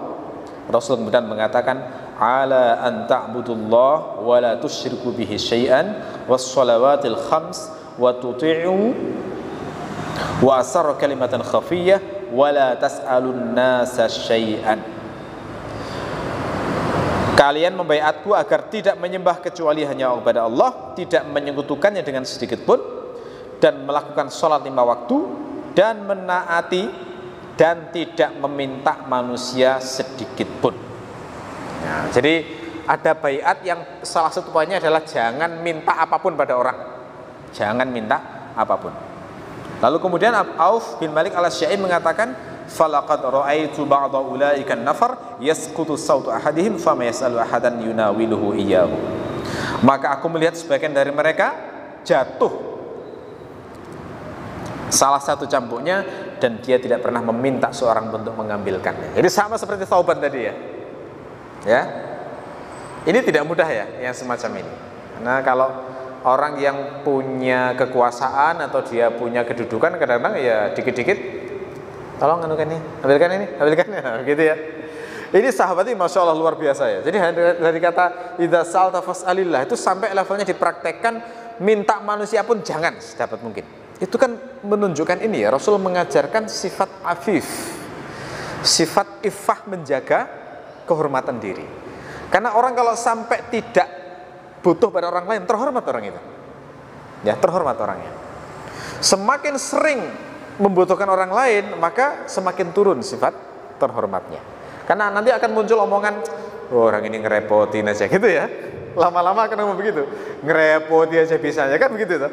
Rasul kemudian mengatakan, "Ala an ta'budullah wa la tusyriku bihi syai'an was shalawatil khams wa tuti'u wa asarra kalimatan khafiyyah wa la tas'alun nasa syai'an." Kalian membaiatku agar tidak menyembah kecuali hanya kepada Allah, tidak menyekutukannya dengan sedikit pun, dan melakukan sholat 5 waktu, dan menaati dan tidak meminta manusia sedikit pun. Nah, jadi ada baiat yang salah satu poinnya adalah jangan minta apapun pada orang, jangan minta apapun. Lalu kemudian Auf bin Malik al-Asy'a'i mengatakan, "Falaqad ra'aitu ba'da ulaika an-nafar yasqutu sautu ahadihim fama yas'alu ahadan yunawiluhu iyyahu." Maka aku melihat sebagian dari mereka jatuh salah satu cambuknya dan dia tidak pernah meminta seorang untuk mengambilkannya. Jadi sama seperti Thauban tadi ya. Ya. Ini tidak mudah ya yang semacam ini. Karena kalau orang yang punya kekuasaan atau dia punya kedudukan, kadang-kadang ya dikit-dikit, "Tolong anukan ini, ambilkan ini, ambilkan ini," gitu ya. Ini sahabat ini Masya Allah luar biasa ya. Jadi dari kata idza sa'alta fas'alillah itu sampai levelnya dipraktekkan, minta manusia pun jangan sedapat mungkin. Itu kan menunjukkan ini ya, Rasul mengajarkan sifat afif, sifat iffah, menjaga kehormatan diri. Karena orang kalau sampai tidak butuh pada orang lain, terhormat orang itu. Ya, terhormat orangnya. Semakin sering membutuhkan orang lain, maka semakin turun sifat terhormatnya. Karena nanti akan muncul omongan, "Oh, orang ini ngerepotin aja," gitu ya. Lama-lama akan ngomong begitu, "Ngerepoti aja bisanya," kan begitu toh.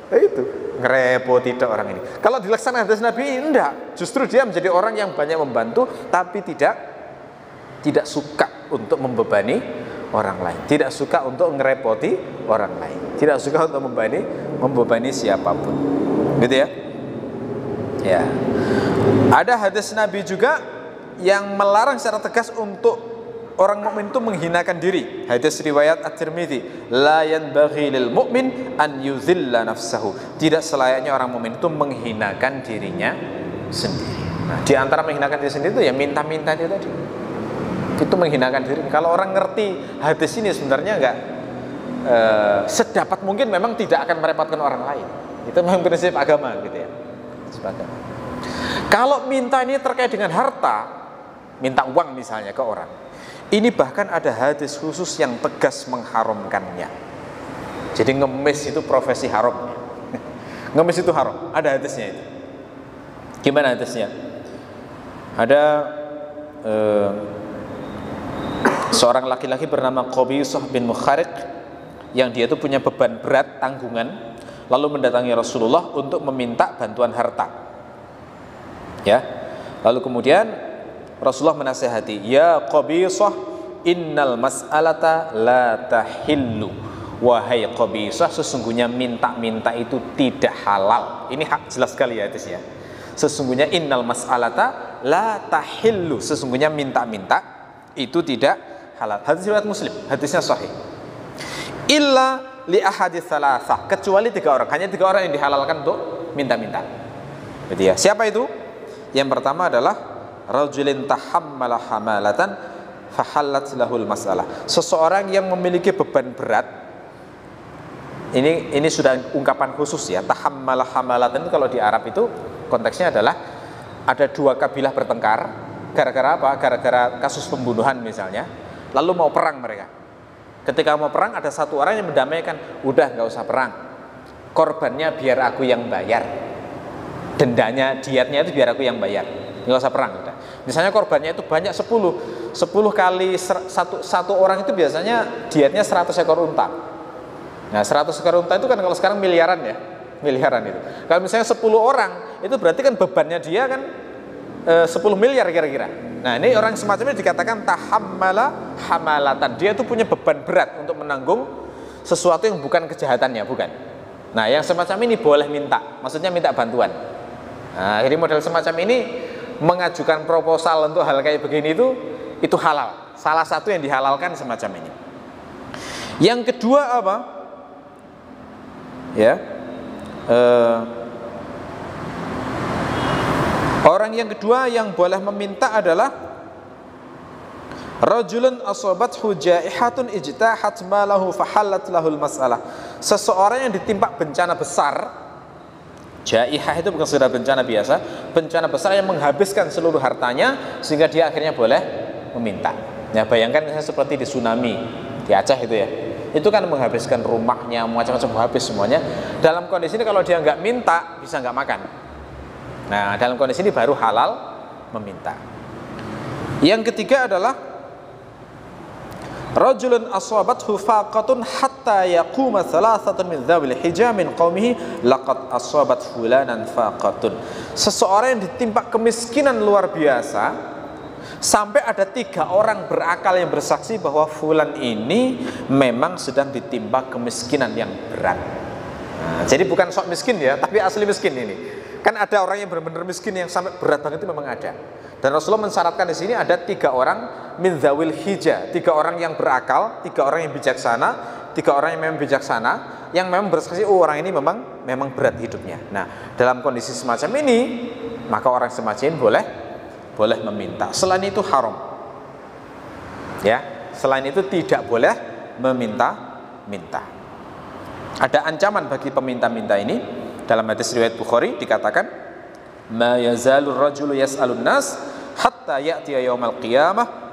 Nah, itu ngerepoti orang ini. Kalau dilaksanakan hadis Nabi, enggak. Justru dia menjadi orang yang banyak membantu, tapi tidak suka untuk membebani orang lain, tidak suka untuk ngerepoti orang lain, tidak suka untuk membebani siapapun, gitu ya. Ya, ada hadis Nabi juga yang melarang secara tegas untuk orang mukmin itu menghinakan diri. Hadis riwayat At-Tirmidzi, la yanbaghi lil mu'min an yuzilla nafsahu. Tidak selayaknya orang mukmin itu menghinakan dirinya sendiri. Nah, di antara menghinakan diri sendiri itu ya minta-minta itu tadi. Itu menghinakan diri. Kalau orang ngerti hadis ini sebenarnya enggak sedapat mungkin memang tidak akan merepotkan orang lain. Itu memang prinsip agama gitu ya. Kalau minta ini terkait dengan harta, minta uang misalnya ke orang, ini bahkan ada hadis khusus yang tegas mengharamkannya. Jadi ngemis itu profesi haram. Ngemis itu haram, ada hadisnya itu. Gimana hadisnya? Ada seorang laki-laki bernama Qabisah bin Mukhariq yang dia itu punya beban berat, tanggungan, lalu mendatangi Rasulullah untuk meminta bantuan harta. Ya, lalu kemudian Rasulullah menasihati, ya Qabisah, innal mas'alata la tahillu. Wahai Qabisah, sesungguhnya minta-minta itu tidak halal. Ini jelas sekali ya hadisnya. Sesungguhnya innal mas'alata la tahillu, sesungguhnya minta-minta itu tidak halal. Hadis riwayat Muslim, hadisnya sahih. Illa li ahadits tsalatsah, kecuali 3 orang, hanya 3 orang yang dihalalkan untuk minta-minta. Gitu ya. Siapa itu? Yang pertama adalah rajulin tahammala hamalatan fahallat lahul masalah. Seseorang yang memiliki beban berat. Ini sudah ungkapan khusus ya. Tahammala hamalatan itu kalau di Arab itu konteksnya adalah ada 2 kabilah bertengkar. Gara-gara apa? Gara-gara kasus pembunuhan misalnya. Lalu mau perang mereka. Ketika mau perang ada 1 orang yang mendamaikan, udah nggak usah perang. Korbannya biar aku yang bayar. Dendanya, diatnya itu biar aku yang bayar, nggak usah perang udah. Misalnya korbannya itu banyak 10 kali satu orang itu biasanya diatnya 100 ekor unta. Nah 100 ekor unta itu kan kalau sekarang miliaran ya, miliaran itu. Kalau misalnya 10 orang itu berarti kan bebannya dia kan 10 miliar kira-kira. Nah ini orang semacam ini dikatakan tahammala hamalatan, dia itu punya beban berat untuk menanggung sesuatu yang bukan kejahatannya, bukan. Nah yang semacam ini boleh minta, maksudnya minta bantuan. Nah, jadi model semacam ini mengajukan proposal untuk hal kayak begini itu halal. Salah satu yang dihalalkan semacam ini. Yang kedua apa? Ya, orang yang kedua yang boleh meminta adalah rajulun asabathu jaihatun ijtahat malahu fahallat lahul masalah. Seseorang yang ditimpa bencana besar. Jaihah itu bukan sekedar bencana biasa, bencana besar yang menghabiskan seluruh hartanya sehingga dia akhirnya boleh meminta. Ya bayangkan misalnya seperti di tsunami di Aceh itu ya, itu kan menghabiskan rumahnya, macam-macam habis semuanya. Dalam kondisi ini kalau dia nggak minta bisa nggak makan. Nah dalam kondisi ini baru halal meminta. Yang ketiga adalah rajulun asabathu faqatun hatta yaquma thalathatun min dzawil hijab min qaumihi laqad asabat fulanan faqatun. Seseorang yang ditimpa kemiskinan luar biasa sampai ada 3 orang berakal yang bersaksi bahwa fulan ini memang sedang ditimpa kemiskinan yang berat. Nah, jadi bukan sok miskin ya, tapi asli miskin ini. Kan ada orang yang benar-benar miskin yang sampai berat banget itu memang ada. Dan Rasulullah mensyaratkan di sini ada 3 orang min dzawil hija, 3 orang yang berakal, 3 orang yang bijaksana, 3 orang yang memang bijaksana, yang memang bersaksi orang ini memang berat hidupnya. Nah, dalam kondisi semacam ini, maka orang semacam ini boleh meminta. Selain itu haram. Ya, selain itu tidak boleh meminta. Ada ancaman bagi peminta-minta ini. Dalam hadis riwayat Bukhari dikatakan, ma yazalur rajulu yas'alun nas hatta ya'tiya yaumal qiyamah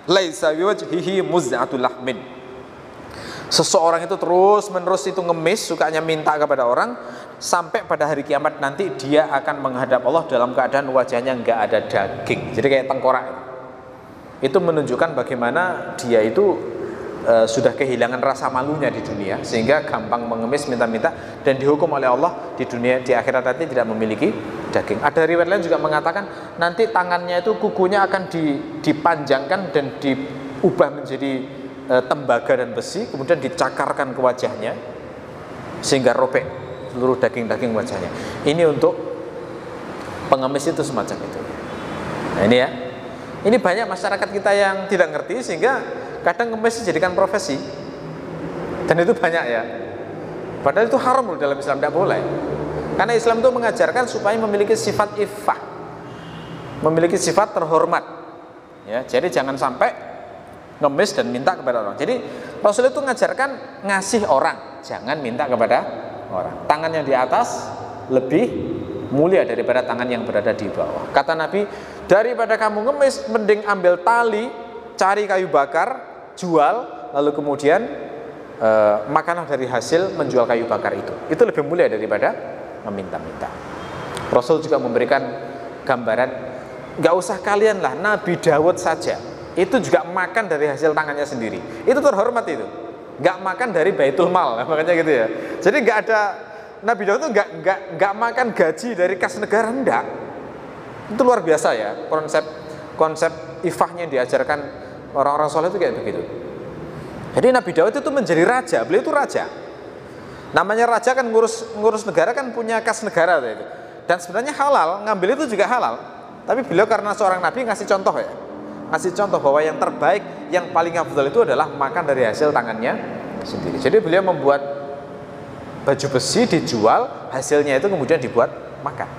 laisa biwajhihi muz'atul lahmin. Seseorang itu terus-menerus itu ngemis, sukanya minta kepada orang, sampai pada hari kiamat nanti dia akan menghadap Allah dalam keadaan wajahnya nggak ada daging. Jadi kayak tengkorak. Itu menunjukkan bagaimana dia itu sudah kehilangan rasa malunya di dunia sehingga gampang mengemis, minta-minta, dan dihukum oleh Allah di dunia, di akhirat nanti tidak memiliki daging. Ada riwayat lain juga mengatakan nanti tangannya itu kukunya akan dipanjangkan dan diubah menjadi tembaga dan besi, kemudian dicakarkan ke wajahnya sehingga robek seluruh daging-daging wajahnya. Ini untuk pengemis itu semacam itu. Nah ini ya, ini banyak masyarakat kita yang tidak ngerti sehingga kadang ngemis dijadikan profesi, dan itu banyak ya. Padahal itu haram loh dalam Islam, tidak boleh. Karena Islam itu mengajarkan supaya memiliki sifat iffah, memiliki sifat terhormat. Ya, jadi jangan sampai ngemis dan minta kepada orang. Jadi Rasul itu mengajarkan ngasih orang, jangan minta kepada orang. Tangan yang di atas lebih mulia daripada tangan yang berada di bawah. Kata Nabi, daripada kamu ngemis, mending ambil tali, cari kayu bakar, jual, lalu kemudian makanlah dari hasil menjual kayu bakar itu. Itu lebih mulia daripada meminta-minta. Rasul juga memberikan gambaran, gak usah kalian lah, Nabi Dawud saja itu juga makan dari hasil tangannya sendiri. Itu terhormat itu. Gak makan dari Baitul Mal, makanya gitu ya. Jadi gak ada, Nabi Dawud itu gak makan gaji dari kas negara, enggak. Itu luar biasa ya, konsep ifahnya yang diajarkan orang-orang soleh itu kayak begitu. Jadi Nabi Dawud itu menjadi raja, beliau itu raja. Namanya raja kan ngurus negara kan punya kas negara itu. Dan sebenarnya halal, ngambil itu juga halal. Tapi beliau karena seorang nabi ngasih contoh ya. Ngasih contoh bahwa yang terbaik, yang paling afdal itu adalah makan dari hasil tangannya sendiri. Jadi beliau membuat baju besi dijual, hasilnya itu kemudian dibuat makan.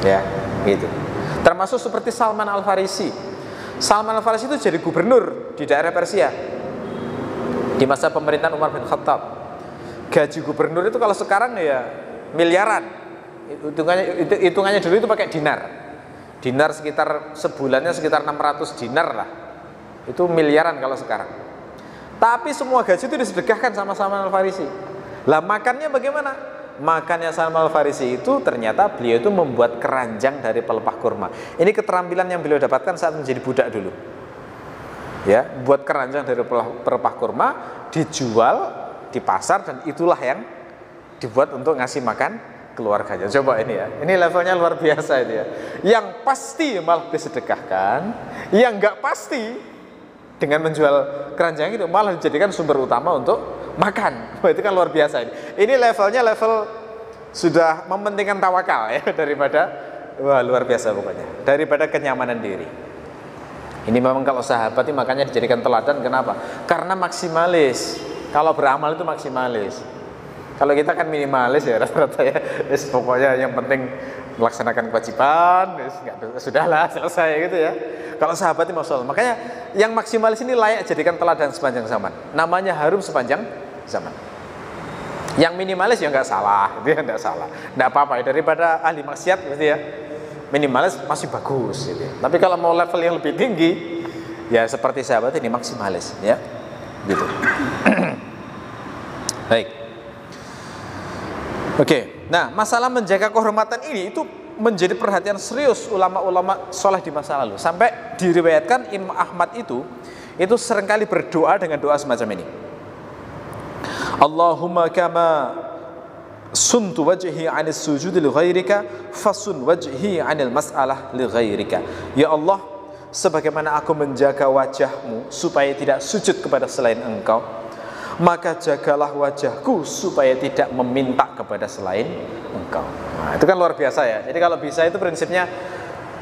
Ya, gitu. Termasuk seperti Salman Al-Farisi. Salman Al-Farisi itu jadi gubernur di daerah Persia di masa pemerintahan Umar bin Khattab. Gaji gubernur itu kalau sekarang ya miliaran. Hitungannya dulu itu pakai dinar. Dinar sekitar sebulannya sekitar 600 dinar lah. Itu miliaran kalau sekarang. Tapi semua gaji itu disedekahkan sama Salman Al-Farisi. Lah makannya bagaimana? Makannya Salman Al-Farisi itu ternyata beliau itu membuat keranjang dari pelepah kurma. Ini keterampilan yang beliau dapatkan saat menjadi budak dulu. Ya, buat keranjang dari pelepah kurma, dijual di pasar, dan itulah yang dibuat untuk ngasih makan keluarganya. Coba ini ya, ini levelnya luar biasa itu ya. Yang pasti malah disedekahkan, yang nggak pasti dengan menjual keranjang itu malah dijadikan sumber utama untuk makan. Wah, itu kan luar biasa ini. Ini levelnya level sudah mementingkan tawakal ya, daripada wah luar biasa pokoknya, daripada kenyamanan diri. Ini memang kalau sahabat ini makanya dijadikan teladan. Kenapa? Karena maksimalis. Kalau beramal itu maksimalis. Kalau kita kan minimalis ya rata-rata ya. Pokoknya yang penting melaksanakan kewajiban, sudahlah selesai gitu ya. Kalau sahabat ini masalah. Makanya yang maksimalis ini layak jadikan teladan sepanjang zaman. Namanya harum sepanjang zaman. Yang minimalis ya nggak salah, itu ya nggak salah. Nggak apa-apa ya, daripada ahli maksiat gitu ya. Minimalis masih bagus gitu ya. Tapi kalau mau level yang lebih tinggi, ya seperti sahabat ini maksimalis ya. Gitu. Baik. Oke. Nah, masalah menjaga kehormatan ini itu menjadi perhatian serius ulama-ulama soleh di masa lalu. Sampai diriwayatkan Imam Ahmad itu seringkali berdoa dengan doa semacam ini. Allahumma kama suntu wajhi 'anis sujudi li ghairika fasun wajhi 'anil mas'alah li ghairika. Ya Allah, sebagaimana aku menjaga wajahmu supaya tidak sujud kepada selain engkau, maka jagalah wajahku supaya tidak meminta kepada selain engkau. Nah, itu kan luar biasa ya. Jadi kalau bisa itu prinsipnya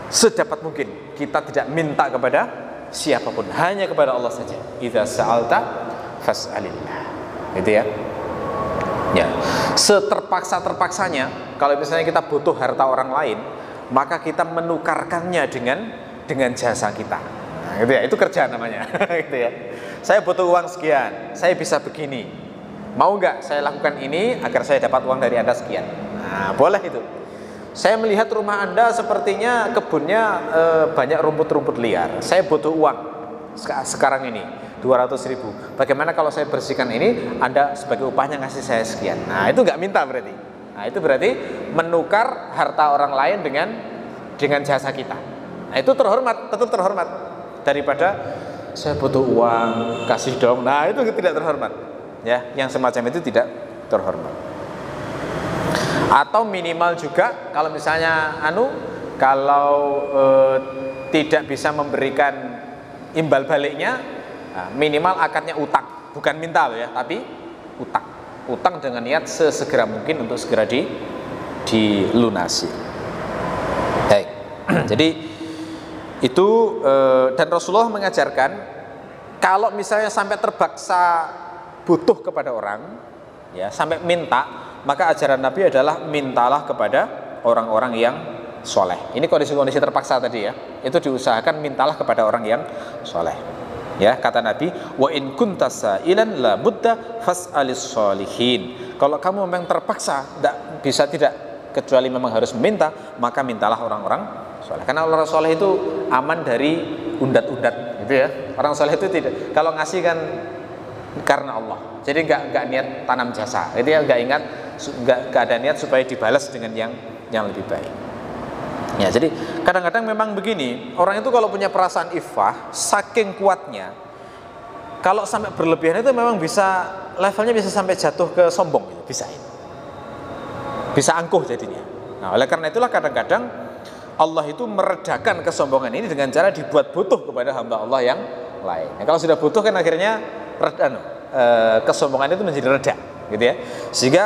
sedapat mungkin kita tidak minta kepada siapapun, hanya kepada Allah saja. Idza sa'alta fas'alillah. Gitu ya. Ya, seterpaksa-terpaksanya kalau misalnya kita butuh harta orang lain, maka kita menukarkannya dengan jasa kita. Nah, gitu ya, itu kerja namanya. Gitu ya. Saya butuh uang sekian, saya bisa begini. Mau nggak saya lakukan ini agar saya dapat uang dari Anda sekian? Nah, boleh itu. Saya melihat rumah Anda sepertinya kebunnya banyak rumput-rumput liar. Saya butuh uang sekarang ini 200.000. Bagaimana kalau saya bersihkan ini, Anda sebagai upahnya ngasih saya sekian. Nah, itu nggak minta berarti. Nah, itu berarti menukar harta orang lain dengan jasa kita. Nah, itu terhormat, tetap terhormat daripada saya butuh uang, kasih dong. Nah, itu tidak terhormat. Ya, yang semacam itu tidak terhormat. Atau minimal juga kalau misalnya kalau tidak bisa memberikan imbal baliknya, Nah, minimal akadnya utang, bukan minta loh ya, tapi utang. Utang dengan niat sesegera mungkin untuk segera dilunasi. Baik. Jadi itu dan Rasulullah mengajarkan kalau misalnya sampai terpaksa butuh kepada orang, ya sampai minta, maka ajaran Nabi adalah mintalah kepada orang-orang yang soleh. Ini kondisi-kondisi terpaksa tadi ya. Itu diusahakan mintalah kepada orang yang soleh. Ya, kata Nabi, wa in kunta sa'ilan la budda fas'alis sholihin. Kalau kamu memang terpaksa, tidak kecuali memang harus meminta, maka mintalah orang-orang soleh. Karena orang soleh itu aman dari undat-undat, gitu ya. Orang soleh itu tidak, kalau ngasih kan karena Allah. Jadi nggak niat tanam jasa. Itu ya, nggak ada niat supaya dibalas dengan yang lebih baik. Ya, jadi kadang-kadang memang begini, orang itu kalau punya perasaan iffah, saking kuatnya, kalau sampai berlebihan itu memang bisa, levelnya bisa sampai jatuh ke sombong, gitu. Bisa angkuh jadinya. Nah, oleh karena itulah kadang-kadang Allah itu meredakan kesombongan ini dengan cara dibuat butuh kepada hamba Allah yang lain. Nah, kalau sudah butuh kan akhirnya kesombongan itu menjadi reda, gitu ya. Sehingga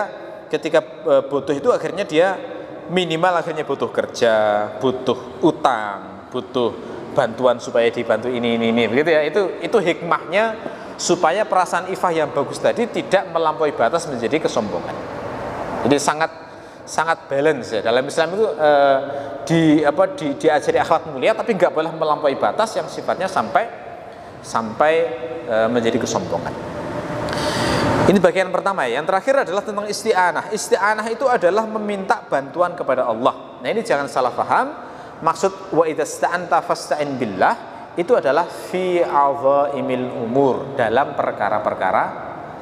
ketika butuh itu akhirnya dia minimal akhirnya butuh kerja, butuh utang, butuh bantuan supaya dibantu ini, begitu ya. Itu hikmahnya supaya perasaan ifah yang bagus tadi tidak melampaui batas menjadi kesombongan. Jadi sangat balance ya. Dalam Islam itu diajari akhlak mulia, tapi nggak boleh melampaui batas yang sifatnya sampai menjadi kesombongan. Ini bagian pertama ya. Yang terakhir adalah tentang isti'anah. Isti'anah itu adalah meminta bantuan kepada Allah. Nah, ini jangan salah paham. Maksud wa idza sta'anta fasta'in billah itu adalah fi azaimil umur, dalam perkara-perkara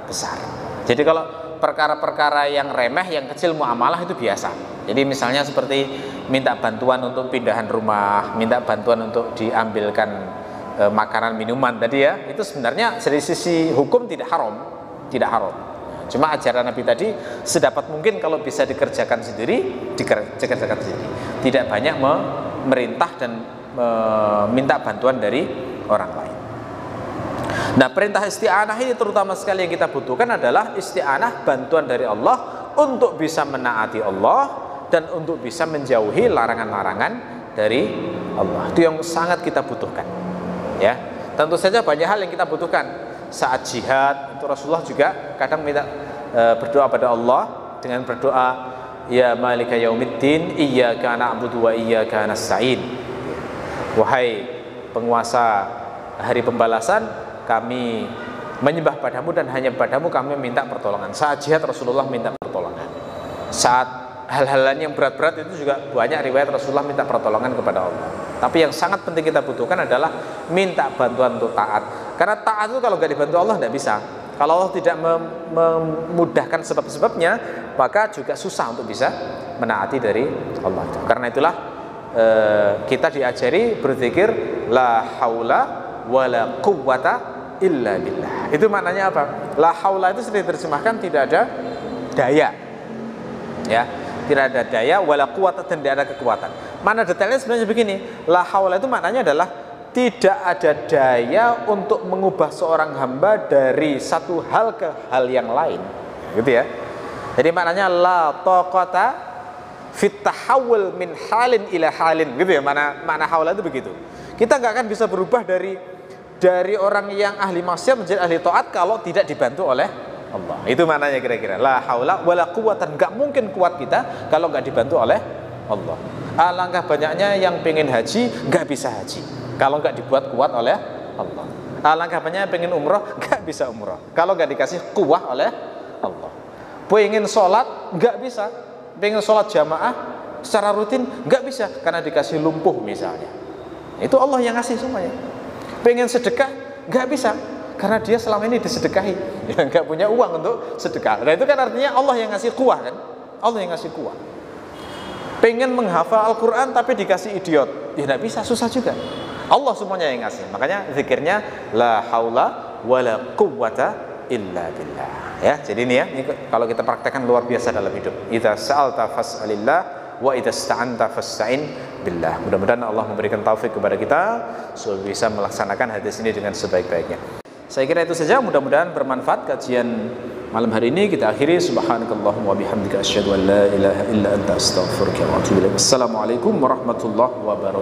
besar. Jadi kalau perkara-perkara yang remeh, yang kecil muamalah itu biasa. Jadi misalnya seperti minta bantuan untuk pindahan rumah, minta bantuan untuk diambilkan makanan minuman tadi ya, itu sebenarnya dari sisi hukum tidak haram. Cuma ajaran Nabi tadi sedapat mungkin kalau bisa dikerjakan sendiri, dikerjakan sendiri. Tidak banyak memerintah dan meminta bantuan dari orang lain. Nah, perintah isti'anah ini terutama sekali yang kita butuhkan adalah isti'anah, bantuan dari Allah untuk bisa menaati Allah dan untuk bisa menjauhi larangan-larangan dari Allah. Itu yang sangat kita butuhkan. Ya, tentu saja banyak hal yang kita butuhkan. Saat jihad itu Rasulullah juga kadang minta berdoa pada Allah dengan berdoa ya malika yaumiddin iyyaka na'budu wa iyyaka nasta'in. Wahai penguasa hari pembalasan, kami menyembah padamu dan hanya padamu kami minta pertolongan. Saat jihad Rasulullah minta pertolongan. Saat hal-hal lain yang berat-berat itu juga banyak riwayat Rasulullah minta pertolongan kepada Allah. Tapi yang sangat penting kita butuhkan adalah minta bantuan untuk taat. Karena taat itu kalau nggak dibantu Allah tidak bisa. Kalau Allah tidak memudahkan sebab-sebabnya, maka juga susah untuk bisa menaati dari Allah. Karena itulah kita diajari berzikir la haula wala quwwata illa billah. Itu maknanya apa? La haula itu sering diterjemahkan tidak ada daya. Ya, tidak ada daya, wala quwwata, dan tidak ada kekuatan. Mana detailnya sebenarnya begini, la haula itu maknanya adalah tidak ada daya untuk mengubah seorang hamba dari satu hal ke hal yang lain, gitu ya. Jadi maknanya la taqata fit tahawul min halin ila halin, gitu ya. Makna haula itu begitu. Kita nggak akan bisa berubah dari orang yang ahli maksiat menjadi ahli taat kalau tidak dibantu oleh Allah. Itu maknanya kira-kira. La haula wala quwwatan, enggak mungkin kuat kita kalau enggak dibantu oleh Allah. Alangkah banyaknya yang pengen haji enggak bisa haji kalau enggak dibuat kuat oleh Allah. Alangkah banyaknya pengen umroh enggak bisa umroh kalau enggak dikasih kuwah oleh Allah. Pengen sholat enggak bisa, pengen sholat jamaah secara rutin enggak bisa karena dikasih lumpuh misalnya. Itu Allah yang ngasih semuanya. Pengen sedekah enggak bisa karena dia selama ini disedekahi, dia nggak punya uang untuk sedekah. Nah, itu kan artinya Allah yang ngasih kuah kan? Allah yang ngasih kuah. Pengen menghafal Al-Quran tapi dikasih idiot, ya nggak bisa, susah juga. Allah semuanya yang ngasih. Makanya zikirnya la haula wala quwwata illa billah. Ya, jadi ini ya, ini kalau kita praktekkan luar biasa dalam hidup. Idza sa'alta fas'alillah wa idza sta'anta fasta'in billah. Mudah-mudahan Allah memberikan taufik kepada kita supaya bisa melaksanakan hadis ini dengan sebaik-baiknya. Saya kira itu saja, mudah-mudahan bermanfaat kajian malam hari ini. Kita akhiri, subhanakallahumma wa bihamdika asyhadu an la ilaha illa anta astaghfiruka wa atubu ilaik. Assalamualaikum warahmatullahi wabarakatuh.